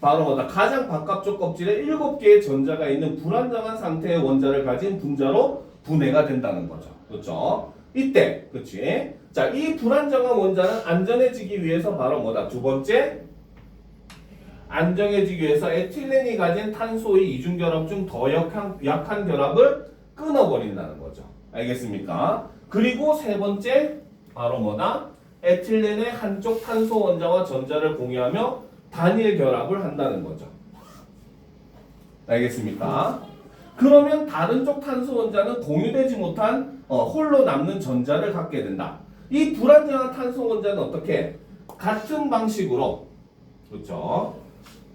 바로 뭐다? 가장 바깥쪽 껍질에 7개의 전자가 있는 불안정한 상태의 원자를 가진 분자로 분해가 된다는 거죠. 그렇죠? 이때, 그렇지? 자, 이 불안정한 원자는 안전해지기 위해서 바로 뭐다? 두 번째, 안정해지기 위해서 에틸렌이 가진 탄소의 이중결합 중 더 약한 결합을 끊어버린다는 거죠. 알겠습니까? 그리고 세 번째, 바로 뭐다? 에틸렌의 한쪽 탄소 원자와 전자를 공유하며 단일 결합을 한다는 거죠. 알겠습니까? 그러면 다른 쪽 탄소 원자는 공유되지 못한 홀로 남는 전자를 갖게 된다. 이 불안정한 탄소 원자는 어떻게? 같은 방식으로, 그렇죠?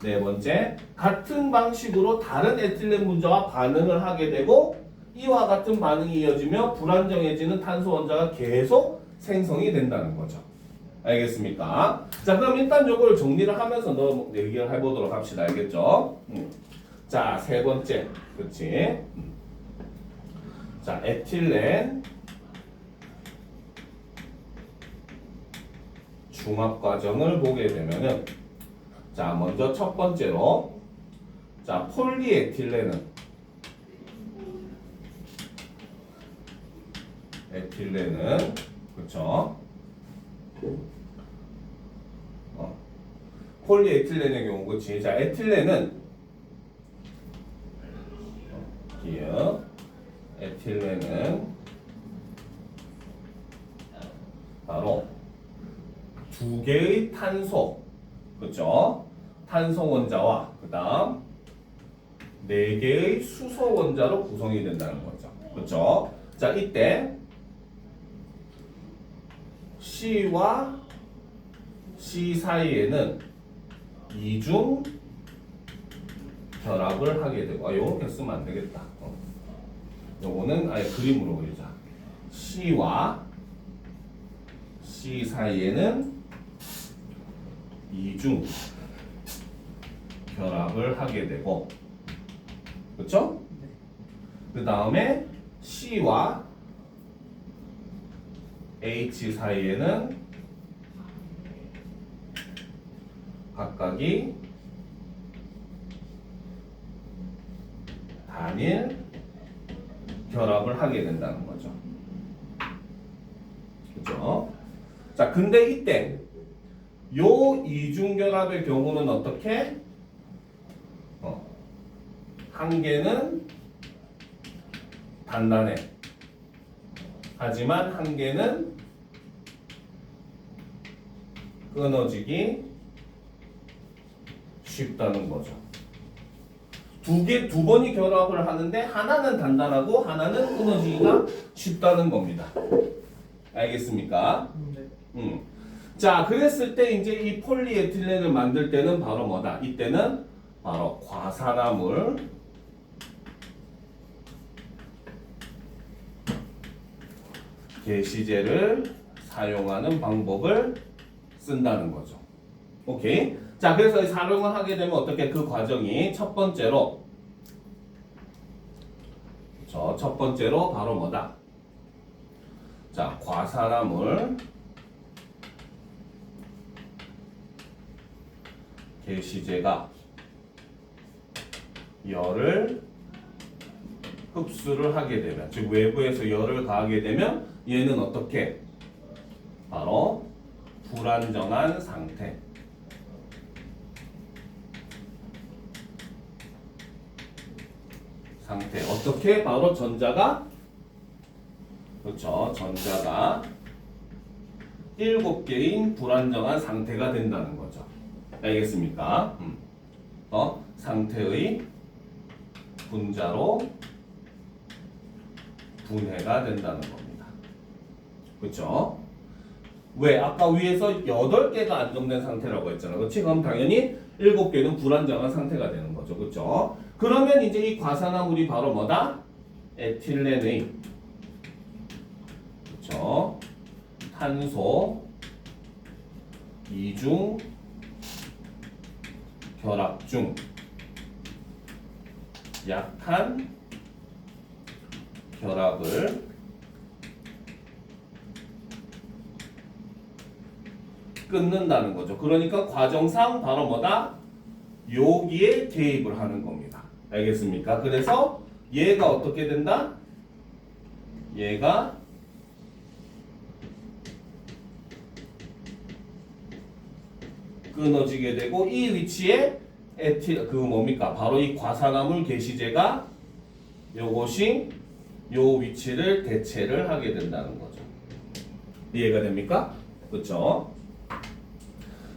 네 번째, 같은 방식으로 다른 에틸렌 분자와 반응을 하게 되고 이와 같은 반응이 이어지며 불안정해지는 탄소 원자가 계속 생성이 된다는 거죠. 알겠습니까? 자, 그럼 일단 요걸 정리를 하면서 얘기를 해보도록 합시다. 알겠죠? 자, 세 번째, 그렇지? 자, 에틸렌 중합 과정을 보게 되면은, 자, 먼저 첫 번째로, 자, 폴리에틸렌은 그렇죠? 폴리에틸렌의 경우, 그렇지? 자, 에틸렌은 에틸렌은 바로 두 개의 탄소, 그렇죠? 탄소 원자와 그다음 네 개의 수소 원자로 구성이 된다는 거죠. 그렇죠? 자, 이때 C와 C 사이에는 이중 결합을 하게 되고, 요렇게 쓰면 안 되겠다. 요거는 아예 그림으로 그리자. C와 C 사이에는 이중 결합을 하게 되고, 그렇죠? 그 다음에 C와 H 사이에는 각각이 단일 결합을 하게 된다는 거죠. 그렇죠? 자, 근데 이때 요 이중결합의 경우는 어떻게? 한 개는 단단해. 하지만 한 개는 끊어지기 쉽다는 거죠. 두 번이 결합을 하는데 하나는 단단하고 하나는 끊어지기가 쉽다는 겁니다. 알겠습니까? 네. 자, 그랬을 때 이제 이 폴리에틸렌을 만들 때는 바로 뭐다? 이때는 바로 과산화물 게시제를 사용하는 방법을 쓴다는 거죠. 오케이? 자, 그래서 사용을 하게 되면 어떻게 그 과정이 첫 번째로 바로 뭐다? 자, 과산화물 게시제가 열을 흡수를 하게 되면, 즉 외부에서 열을 가하게 되면 얘는 어떻게? 바로 불안정한 상태, 상태. 어떻게? 바로 전자가 그렇죠. 전자가 7개인 불안정한 상태가 된다는 거죠. 알겠습니까? 상태의 분자로 분해가 된다는 겁니다. 그렇죠? 왜? 아까 위에서 8개가 안정된 상태라고 했잖아. 그렇지? 그럼 당연히 7개는 불안정한 상태가 되는 거죠. 그렇죠? 그러면 이제 이 과산화물이 바로 뭐다? 에틸렌의 그렇죠? 탄소 이중 결합 중 약한 결합을 끊는다는 거죠. 그러니까 과정상 바로 뭐다? 여기에 개입을 하는 겁니다. 알겠습니까? 그래서 얘가 어떻게 된다? 얘가 끊어지게 되고 이 위치에 뭡니까? 바로 이 과산화물 게시제가 요것이 요 위치를 대체를 하게 된다는 거죠. 이해가 됩니까? 그렇죠?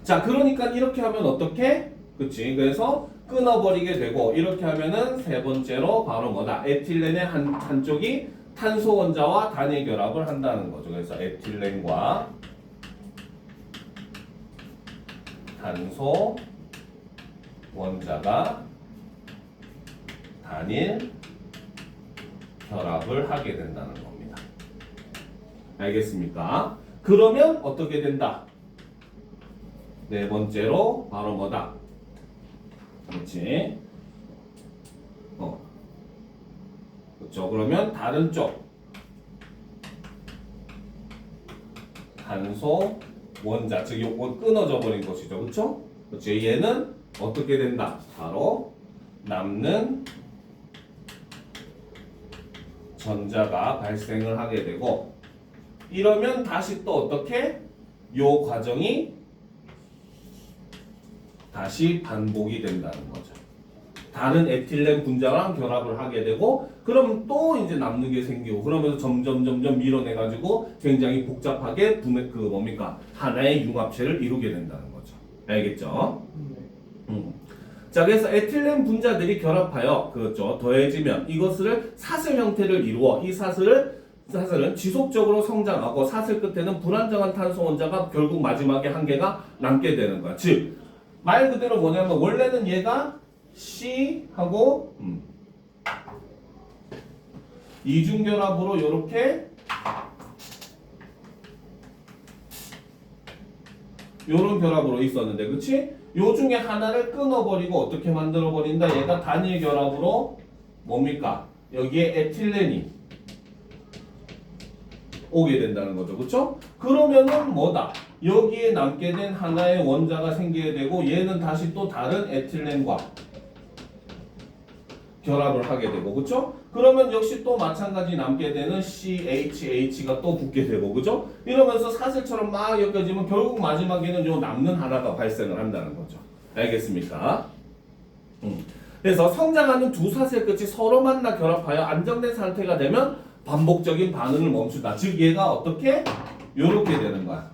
자, 그러니까 이렇게 하면 어떻게? 그치? 그래서 끊어버리게 되고 이렇게 하면은 세 번째로 바로 뭐다? 에틸렌의 한쪽이 탄소 원자와 단일 결합을 한다는 거죠. 그래서 에틸렌과 탄소 원자가 단일 결합을 하게 된다는 겁니다. 알겠습니까? 그러면 어떻게 된다? 네 번째로 바로 뭐다? 그렇지? 그렇죠. 그러면 다른 쪽 탄소 원자, 즉 요거 끊어져 버린 것이죠. 그렇죠? 그렇죠. 얘는 어떻게 된다? 바로 남는 전자가 발생을 하게 되고 이러면 다시 또 어떻게? 요 과정이 다시 반복이 된다는 거죠. 다른 에틸렌 분자랑 결합을 하게 되고 그럼 또 이제 남는 게 생기고 그러면서 점점 밀어내 가지고 굉장히 복잡하게 하나의 융합체를 이루게 된다는 거죠. 알겠죠? 자, 그래서 에틸렌 분자들이 결합하여 그렇죠. 더해지면 이것을 사슬 형태를 이루어 이 사슬은 지속적으로 성장하고 사슬 끝에는 불안정한 탄소 원자가 결국 마지막에 한 개가 남게 되는 거야. 즉 말 그대로 뭐냐면 원래는 얘가 C하고 이중결합으로 이렇게 요런 결합으로 있었는데 그치? 요 중에 하나를 끊어버리고 어떻게 만들어버린다? 얘가 단일 결합으로 뭡니까? 여기에 에틸렌이 오게 된다는 거죠. 그쵸? 그러면은 뭐다? 여기에 남게 된 하나의 원자가 생기게 되고 얘는 다시 또 다른 에틸렌과 결합을 하게 되고 그쵸? 그러면 역시 또 마찬가지 남게 되는 CHH가 또 붙게 되고 그죠? 이러면서 사슬처럼 막 엮여지면 결국 마지막에는 요 남는 하나가 발생을 한다는 거죠. 알겠습니까? 그래서 성장하는 두 사슬 끝이 서로 만나 결합하여 안정된 상태가 되면 반복적인 반응을 멈추다. 즉 얘가 어떻게? 요렇게 되는 거야.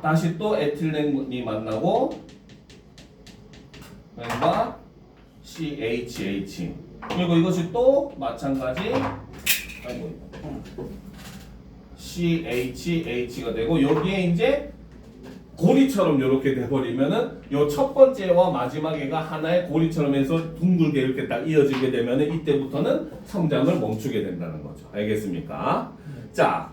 다시 또 에틸렌이 만나고 그러니까 CHH 그리고 이것이 또 마찬가지 CHH가 되고 여기에 이제 고리처럼 이렇게 돼버리면은 요 첫 번째와 마지막에가 하나의 고리처럼 해서 둥글게 이렇게 딱 이어지게 되면은 이때부터는 성장을 멈추게 된다는 거죠. 알겠습니까? 자,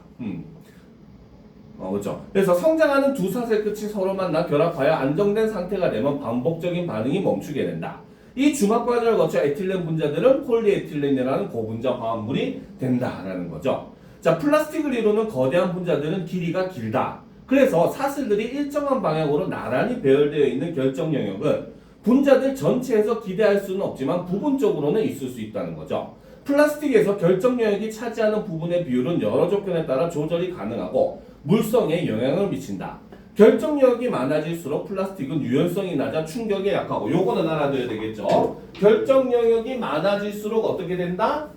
그렇죠. 그래서 성장하는 두 사슬 끝이 서로 만나 결합하여 안정된 상태가 되면 반복적인 반응이 멈추게 된다. 이 중합 과정을 거쳐 에틸렌 분자들은 폴리에틸렌이라는 고분자 화합물이 된다라는 거죠. 자, 플라스틱을 이루는 거대한 분자들은 길이가 길다. 그래서 사슬들이 일정한 방향으로 나란히 배열되어 있는 결정 영역은 분자들 전체에서 기대할 수는 없지만 부분적으로는 있을 수 있다는 거죠. 플라스틱에서 결정 영역이 차지하는 부분의 비율은 여러 조건에 따라 조절이 가능하고 물성에 영향을 미친다. 결정력이 많아질수록 플라스틱은 유연성이 낮아 충격에 약하고 요거는 알아둬야 되겠죠. 결정 영역이 많아질수록 어떻게 된다?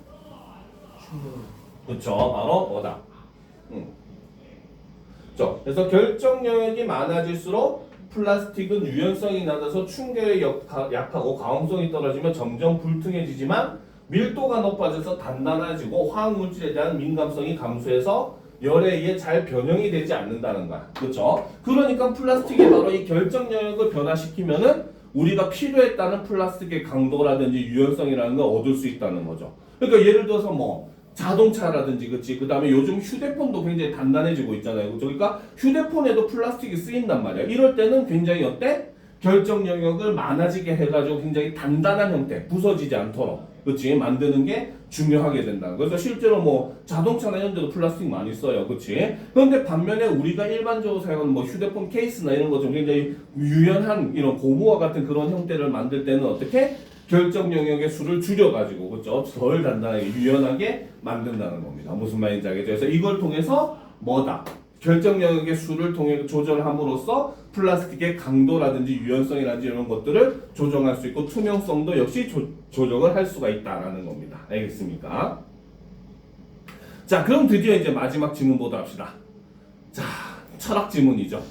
그렇죠. 바로 뭐다? 그래서 결정 영역이 많아질수록 플라스틱은 유연성이 낮아서 충격에 약하고 가용성이 떨어지면 점점 불퉁해지지만 밀도가 높아져서 단단해지고 화학물질에 대한 민감성이 감소해서 열에 의해 잘 변형이 되지 않는다는 거야. 그렇죠? 그러니까 플라스틱이 바로 이 결정 영역을 변화시키면은 우리가 필요에 따른 플라스틱의 강도라든지 유연성이라는 걸 얻을 수 있다는 거죠. 그러니까 예를 들어서 뭐 자동차라든지 그치? 그다음에 요즘 휴대폰도 굉장히 단단해지고 있잖아요. 그렇죠? 그러니까 휴대폰에도 플라스틱이 쓰인단 말이야. 이럴 때는 굉장히 어때? 결정 영역을 많아지게 해가지고 굉장히 단단한 형태, 부서지지 않도록 그치? 만드는 게 중요하게 된다. 그래서 실제로 뭐 자동차나 이런 데도 플라스틱 많이 써요. 그치? 그런데 반면에 우리가 일반적으로 사용하는 뭐 휴대폰 케이스나 이런 거 좀 굉장히 유연한 이런 고무와 같은 그런 형태를 만들 때는 어떻게? 결정 영역의 수를 줄여가지고 그죠? 덜 단단하게 유연하게 만든다는 겁니다. 무슨 말인지 알겠죠? 그래서 이걸 통해서 뭐다? 결정 영역의 수를 통해 조절함으로써 플라스틱의 강도라든지 유연성이라든지 이런 것들을 조정할 수 있고 투명성도 역시 조정을 할 수가 있다라는 겁니다. 알겠습니까? 자, 그럼 드디어 이제 마지막 지문 보도록 합시다. 자, 철학 지문이죠.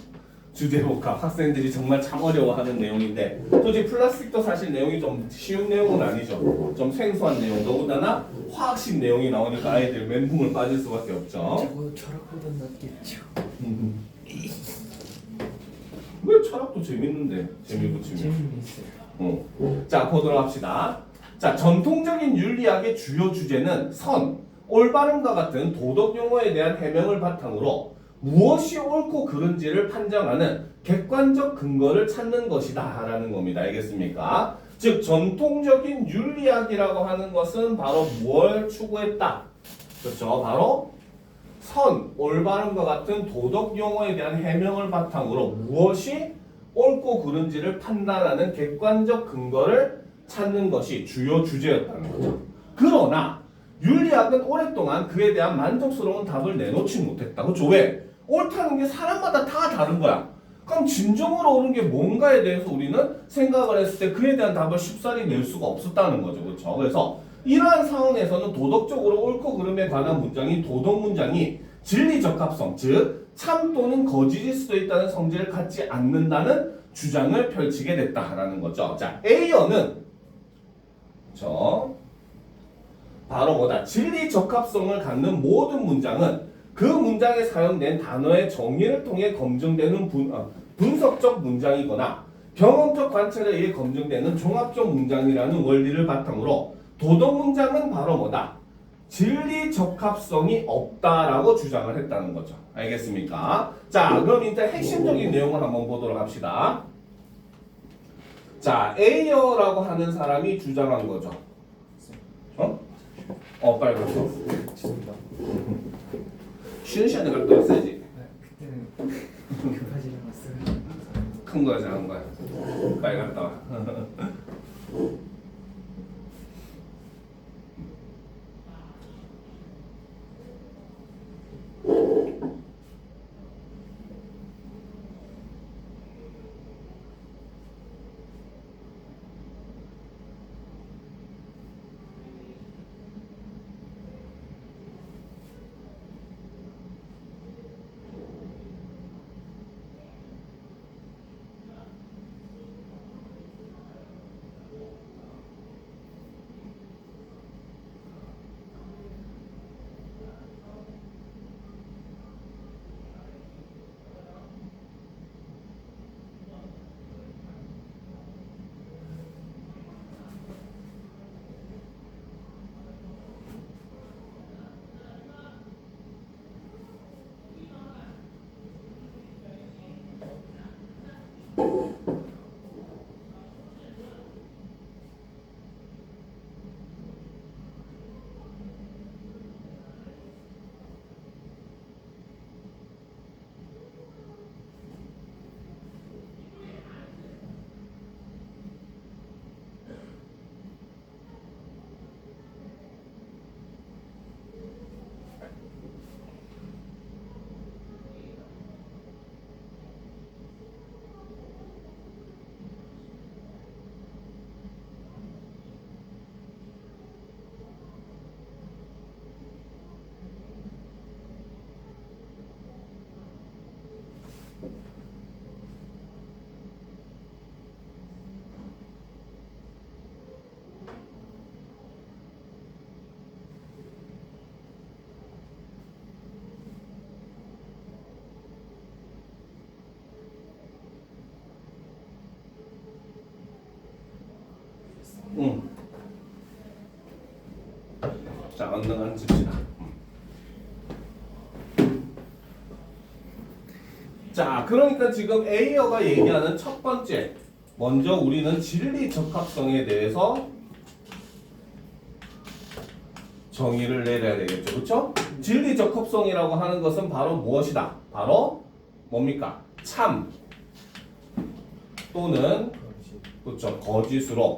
주제복합 학생들이 정말 참 어려워하는 내용인데 솔직히 플라스틱도 사실 내용이 좀 쉬운 내용은 아니죠. 좀 생소한 내용 더군다나 화학식 내용이 나오니까 아이들 멘붕을 빠질 수밖에 없죠.
저거 철학보다 낫겠죠.
왜 철학도 재밌는데 재미고
재밌어요.
자, 보도록 합시다. 자, 전통적인 윤리학의 주요 주제는 선, 올바름과 같은 도덕 용어에 대한 해명을 바탕으로 무엇이 옳고 그른지를 판정하는 객관적 근거를 찾는 것이다 라는 겁니다. 알겠습니까? 즉 전통적인 윤리학이라고 하는 것은 바로 무엇을 추구했다? 그렇죠. 바로 선, 올바름과 같은 도덕 용어에 대한 해명을 바탕으로 무엇이 옳고 그른지를 판단하는 객관적 근거를 찾는 것이 주요 주제였다는 거죠. 그러나 윤리학은 오랫동안 그에 대한 만족스러운 답을 내놓지 못했다. 그렇죠? 왜? 옳다는 게 사람마다 다 다른 거야. 그럼 진정으로 옳은 게 뭔가에 대해서 우리는 생각을 했을 때 그에 대한 답을 쉽사리 낼 수가 없었다는 거죠. 그렇죠? 그래서 이러한 상황에서는 도덕적으로 옳고 그름에 관한 문장인 도덕 문장이 진리 적합성, 즉 참 또는 거짓일 수도 있다는 성질을 갖지 않는다는 주장을 펼치게 됐다라는 거죠. 자, A어는 바로 뭐다? 진리 적합성을 갖는 모든 문장은 그 문장에 사용된 단어의 정의를 통해 검증되는 분석적 문장이거나 경험적 관찰에 의해 검증되는 종합적 문장이라는 원리를 바탕으로 도덕 문장은 바로 뭐다? 진리 적합성이 없다라고 주장을 했다는 거죠. 알겠습니까? 자, 그럼 일단 핵심적인 내용을 한번 보도록 합시다. 자, A어라고 하는 사람이 주장한 거죠. 빨리 갔어.
죄송합니다.
쉬는 시간에 갔다 왔어야지.
그때는 급하지 않았어요.
큰 거야, 작은 거야? 빨리 갔다 와. 자, 언능한 칩시다. 자, 그러니까 지금 A어가 얘기하는 첫 번째, 먼저 우리는 진리 적합성에 대해서 정의를 내려야 되겠죠. 그렇죠? 진리 적합성이라고 하는 것은 바로 무엇이다? 바로 뭡니까? 참 또는 그렇죠. 거짓으로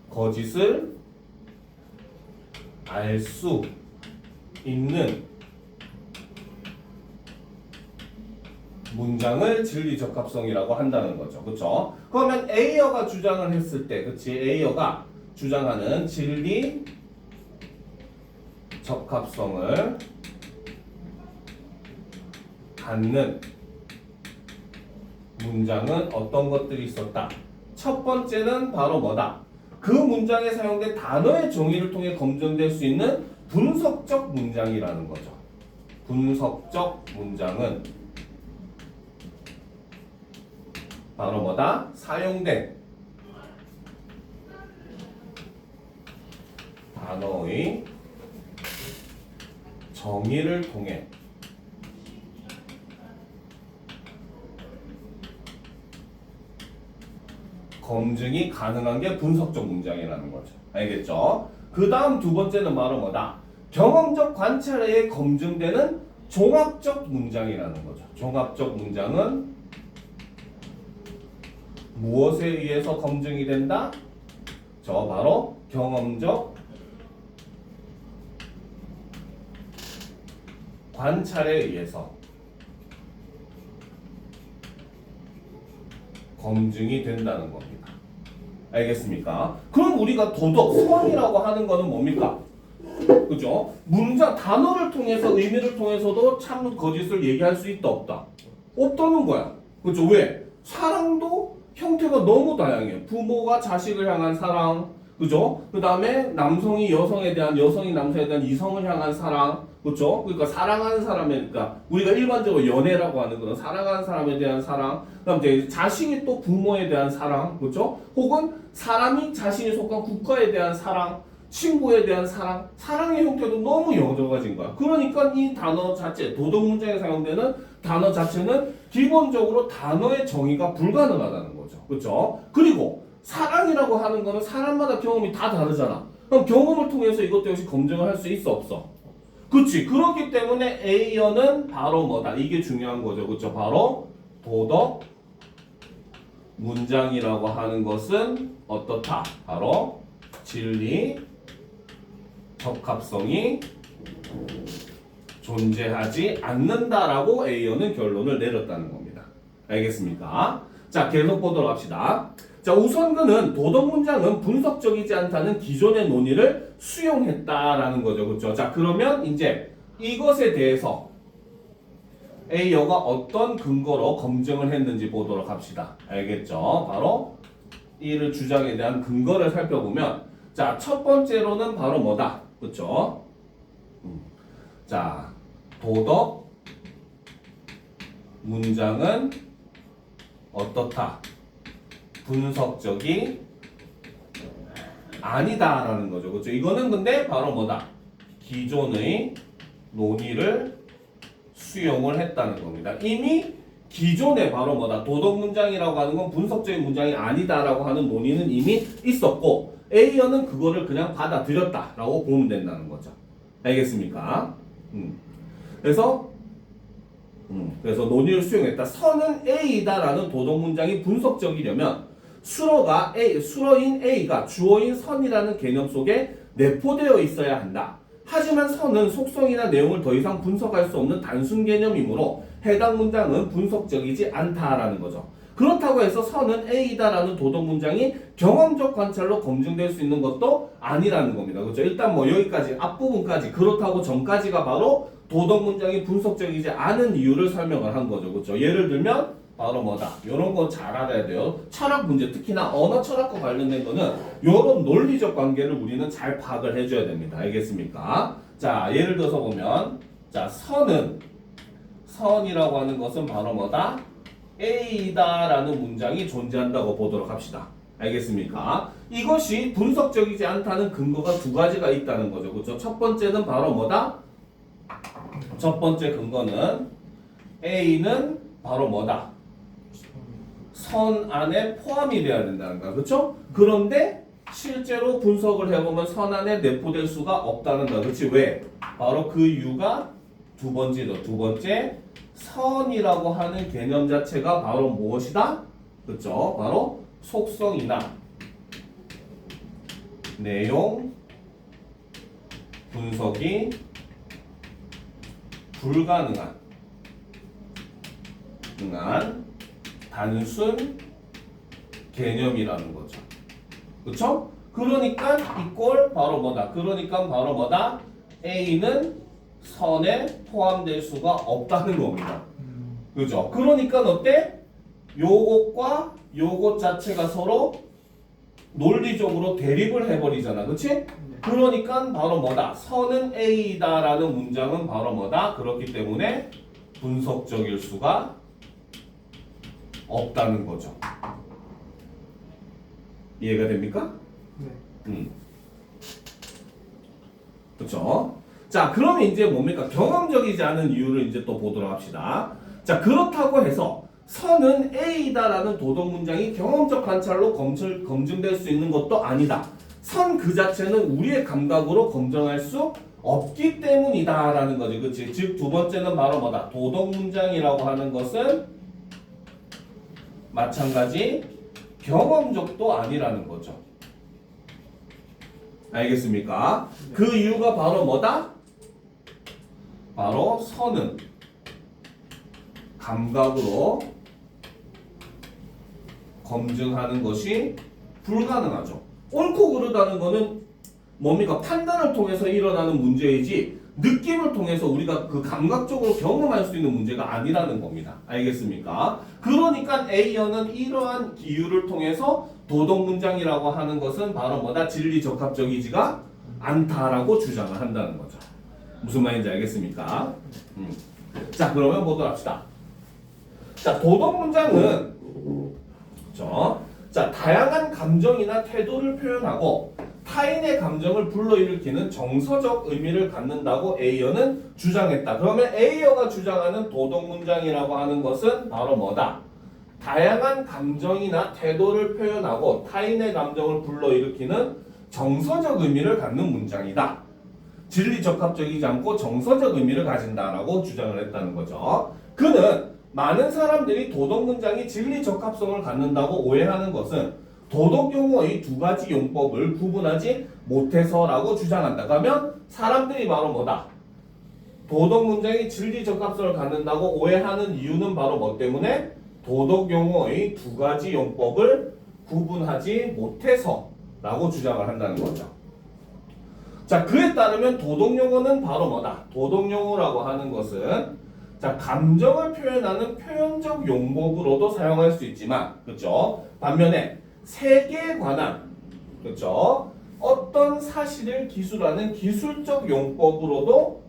거짓을 알 수 있는 문장을 진리 적합성이라고 한다는 거죠. 그렇죠? 그러면 A어가 주장을 했을 때, 그렇지? A어가 주장하는 진리 적합성을 갖는 문장은 어떤 것들이 있었다? 첫 번째는 바로 뭐다? 그 문장에 사용된 단어의 정의를 통해 검증될 수 있는 분석적 문장이라는 거죠. 분석적 문장은 바로 뭐다? 사용된 단어의 정의를 통해 검증이 가능한 게 분석적 문장이라는 거죠. 알겠죠? 그 다음 두 번째는 바로 뭐다? 경험적 관찰에 의해 검증되는 종합적 문장이라는 거죠. 종합적 문장은 무엇에 의해서 검증이 된다? 저 바로 경험적 관찰에 의해서 검증이 된다는 겁니다. 알겠습니까? 그럼 우리가 도덕, 선이라고 하는 거는 뭡니까? 그죠? 문장, 단어를 통해서, 의미를 통해서도 참 거짓을 얘기할 수 있다, 없다? 없다는 거야. 그죠? 왜? 사랑도 형태가 너무 다양해. 부모가 자식을 향한 사랑, 그죠? 그 다음에 남성이 여성에 대한, 여성이 남성에 대한 이성을 향한 사랑, 그렇죠? 그러니까 사랑하는 사람에, 그러니까 우리가 일반적으로 연애라고 하는 거는 사랑하는 사람에 대한 사랑, 그다음 이제 자식이 또 부모에 대한 사랑, 그렇죠? 혹은 사람이 자신이 속한 국가에 대한 사랑, 친구에 대한 사랑, 사랑의 형태도 너무 여러 가지인 거야. 그러니까 이 단어 자체, 도덕 문장에 사용되는 단어 자체는 기본적으로 단어의 정의가 불가능하다는 거죠, 그렇죠? 그리고 사랑이라고 하는 거는 사람마다 경험이 다 다르잖아. 그럼 경험을 통해서 이것도 역시 검증을 할 수 있어, 없어? 그치. 그렇기 때문에 A어는 바로 뭐다? 이게 중요한 거죠. 그쵸? 바로 도덕 문장이라고 하는 것은 어떻다? 바로 진리 적합성이 존재하지 않는다라고 A어는 결론을 내렸다는 겁니다. 알겠습니까? 자, 계속 보도록 합시다. 자, 우선 그는 도덕 문장은 분석적이지 않다는 기존의 논의를 수용했다라는 거죠. 그렇죠? 자, 그러면 이제 이것에 대해서 A어가 어떤 근거로 검증을 했는지 보도록 합시다. 알겠죠? 바로 이를 주장에 대한 근거를 살펴보면 자, 첫 번째로는 바로 뭐다? 그렇죠? 자, 도덕 문장은 어떻다? 분석적이 아니다라는 거죠. 그렇죠? 이거는 근데 바로 뭐다? 기존의 논의를 수용을 했다는 겁니다. 이미 기존에 바로 뭐다? 도덕 문장이라고 하는 건 분석적인 문장이 아니다라고 하는 논의는 이미 있었고 A어는 그거를 그냥 받아들였다라고 보면 된다는 거죠. 알겠습니까? 그래서 논의를 수용했다. 선은 A다라는 도덕 문장이 분석적이려면 수로인 A가 주어인 선이라는 개념 속에 내포되어 있어야 한다. 하지만 선은 속성이나 내용을 더 이상 분석할 수 없는 단순 개념이므로 해당 문장은 분석적이지 않다라는 거죠. 그렇다고 해서 선은 A다라는 도덕 문장이 경험적 관찰로 검증될 수 있는 것도 아니라는 겁니다. 그렇죠? 일단 뭐 여기까지 앞부분까지 그렇다고 전까지가 바로 도덕 문장이 분석적이지 않은 이유를 설명을 한 거죠. 그렇죠? 예를 들면 바로 뭐다? 이런 거 잘 알아야 돼요. 철학 문제, 특히나 언어 철학과 관련된 거는 이런 논리적 관계를 우리는 잘 파악을 해줘야 됩니다. 알겠습니까? 자, 예를 들어서 보면 자, 선이라고 하는 것은 바로 뭐다? A다라는 문장이 존재한다고 보도록 합시다. 알겠습니까? 이것이 분석적이지 않다는 근거가 두 가지가 있다는 거죠. 그렇죠? 첫 번째는 바로 뭐다? 첫 번째 근거는 A는 바로 뭐다? 선 안에 포함이 돼야 된다는 거야. 그렇죠? 그런데 실제로 분석을 해보면 선 안에 내포될 수가 없다는 거야. 그렇지? 왜? 바로 그 이유가 두 번째죠. 두 번째, 선이라고 하는 개념 자체가 바로 무엇이다? 그렇죠? 바로 속성이나 내용 분석이 불가능한 단순 개념이라는 거죠. 그렇죠? 그러니까 이꼴 바로 뭐다? 그러니까 바로 뭐다? A는 선에 포함될 수가 없다는 겁니다. 그죠? 그러니까 어때? 요것과 요것 자체가 서로 논리적으로 대립을 해버리잖아. 그치? 그러니까 바로 뭐다? 선은 A다라는 문장은 바로 뭐다? 그렇기 때문에 분석적일 수가 없다는 거죠. 이해가 됩니까?
네.
그렇죠? 자, 그러면 이제 뭡니까? 경험적이지 않은 이유를 이제 또 보도록 합시다. 자, 그렇다고 해서 선은 A다라는 도덕 문장이 경험적 관찰로 검증될 수 있는 것도 아니다. 선 그 자체는 우리의 감각으로 검증할 수 없기 때문이다라는 거지. 그치? 즉, 두 번째는 바로 뭐다? 도덕 문장이라고 하는 것은 마찬가지 경험적도 아니라는 거죠. 알겠습니까? 그 이유가 바로 뭐다? 바로 선은 감각으로 검증하는 것이 불가능하죠. 옳고 그르다는 거는 뭡니까? 판단을 통해서 일어나는 문제이지 느낌을 통해서 우리가 그 감각적으로 경험할 수 있는 문제가 아니라는 겁니다. 알겠습니까? 그러니까 A어는 이러한 이유를 통해서 도덕 문장이라고 하는 것은 바로 뭐다? 진리 적합적이지가 않다라고 주장을 한다는 거죠. 무슨 말인지 알겠습니까? 자, 그러면 보도록 합시다. 자, 도덕 문장은 자, 다양한 감정이나 태도를 표현하고 타인의 감정을 불러일으키는 정서적 의미를 갖는다고 A어는 주장했다. 그러면 A어가 주장하는 도덕 문장이라고 하는 것은 바로 뭐다? 다양한 감정이나 태도를 표현하고 타인의 감정을 불러일으키는 정서적 의미를 갖는 문장이다. 진리 적합적이지 않고 정서적 의미를 가진다라고 주장을 했다는 거죠. 그는 많은 사람들이 도덕 문장이 진리 적합성을 갖는다고 오해하는 것은 도덕 용어의 두 가지 용법을 구분하지 못해서라고 주장한다. 그러면 사람들이 바로 뭐다? 도덕 문장이 진리 적합성을 갖는다고 오해하는 이유는 바로 뭐 때문에? 도덕 용어의 두 가지 용법을 구분하지 못해서라고 주장을 한다는 거죠. 자, 그에 따르면 도덕 용어는 바로 뭐다? 도덕 용어라고 하는 것은 자, 감정을 표현하는 표현적 용법으로도 사용할 수 있지만, 그렇죠? 반면에 세계에 관한, 그렇죠? 어떤 사실을 기술하는 기술적 용법으로도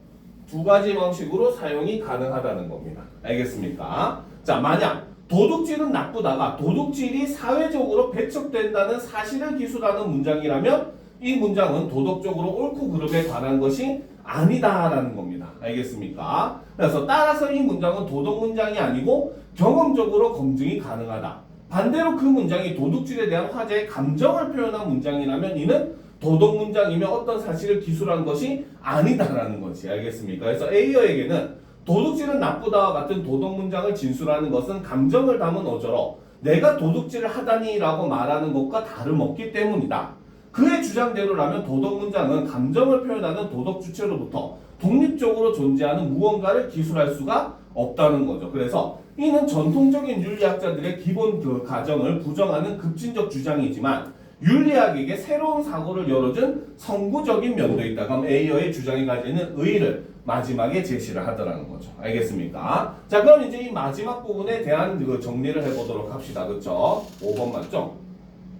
두 가지 방식으로 사용이 가능하다는 겁니다. 알겠습니까? 자, 만약 도둑질은 나쁘다가 도둑질이 사회적으로 배척된다는 사실을 기술하는 문장이라면 이 문장은 도덕적으로 옳고 그름에 관한 것이 아니다라는 겁니다. 알겠습니까? 그래서 따라서 이 문장은 도덕 문장이 아니고 경험적으로 검증이 가능하다. 반대로 그 문장이 도둑질에 대한 화제의 감정을 표현한 문장이라면 이는 도덕 문장이며 어떤 사실을 기술한 것이 아니다라는 거지. 알겠습니까? 그래서 A어에게는 도둑질은 나쁘다와 같은 도덕 문장을 진술하는 것은 감정을 담은 어조로 내가 도둑질을 하다니 라고 말하는 것과 다름없기 때문이다. 그의 주장대로라면 도덕 문장은 감정을 표현하는 도덕 주체로부터 독립적으로 존재하는 무언가를 기술할 수가 없다는 거죠. 그래서 이는 전통적인 윤리학자들의 기본 그 가정을 부정하는 급진적 주장이지만 윤리학에게 새로운 사고를 열어준 선구적인 면도 있다. 그럼 A어의 주장이 가지는 의의를 마지막에 제시를 하더라는 거죠. 알겠습니까? 자, 그럼 이제 이 마지막 부분에 대한 그 정리를 해보도록 합시다. 그렇죠? 5번 맞죠?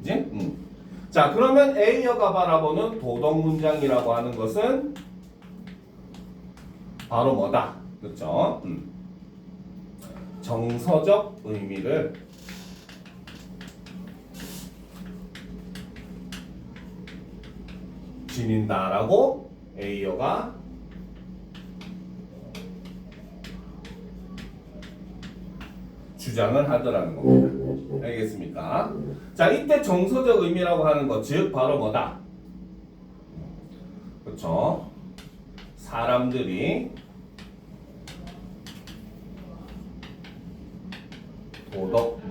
이제? 자, 그러면 A어가 바라보는 도덕 문장이라고 하는 것은 바로 뭐다? 그렇죠? 정서적 의미를 지닌다라고 A어가 주장을 하더라는 겁니다. 알겠습니까? 자, 이때 정서적 의미라고 하는 것, 즉 바로 뭐다? 그렇죠? 사람들이 도덕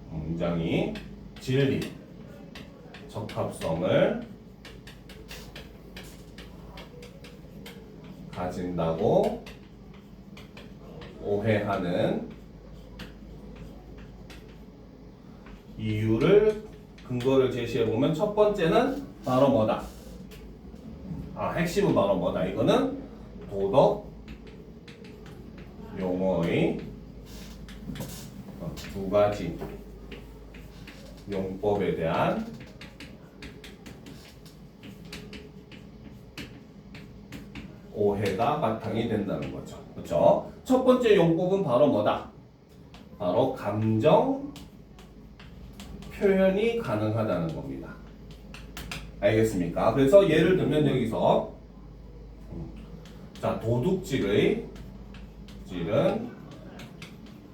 문장이 진리, 적합성을 가진다고 오해하는 이유를 근거를 제시해 보면 첫 번째는 바로 뭐다? 핵심은 바로 뭐다? 이거는 도덕 용어의 두 가지 용법에 대한 오해가 바탕이 된다는 거죠. 그렇죠? 첫 번째 용법은 바로 뭐다? 바로 감정 표현이 가능하다는 겁니다. 알겠습니까? 그래서 예를 들면 여기서 자, 도둑질은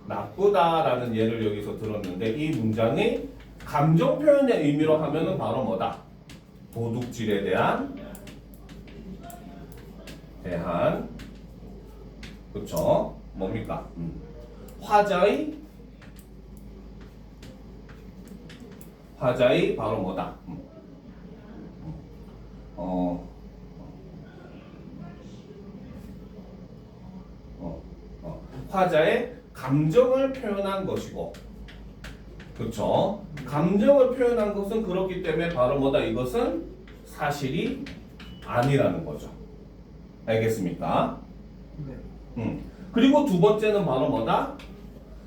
나쁘다라는 예를 여기서 들었는데 이 문장이 감정 표현의 의미로 하면은 바로 뭐다? 도둑질에 대한 그쵸? 뭡니까? 화자의 바로 뭐다? 화자의 감정을 표현한 것이고, 그쵸? 감정을 표현한 것은 그렇기 때문에 바로 뭐다? 이것은 사실이 아니라는 거죠. 알겠습니까?
네.
그리고 두 번째는 바로 뭐다?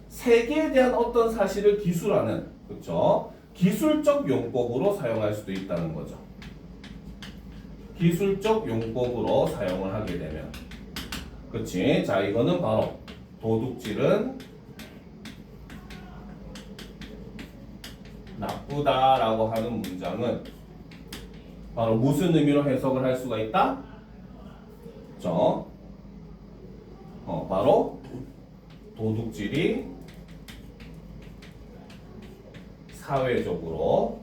세계에 대한 어떤 사실을 기술하는, 그쵸? 기술적 용법으로 사용할 수도 있다는 거죠. 기술적 용법으로 사용을 하게 되면, 그치? 자, 이거는 바로 도둑질은 나쁘다라고 하는 문장은 바로 무슨 의미로 해석을 할 수가 있다? 그쵸? 바로 도둑질이 사회적으로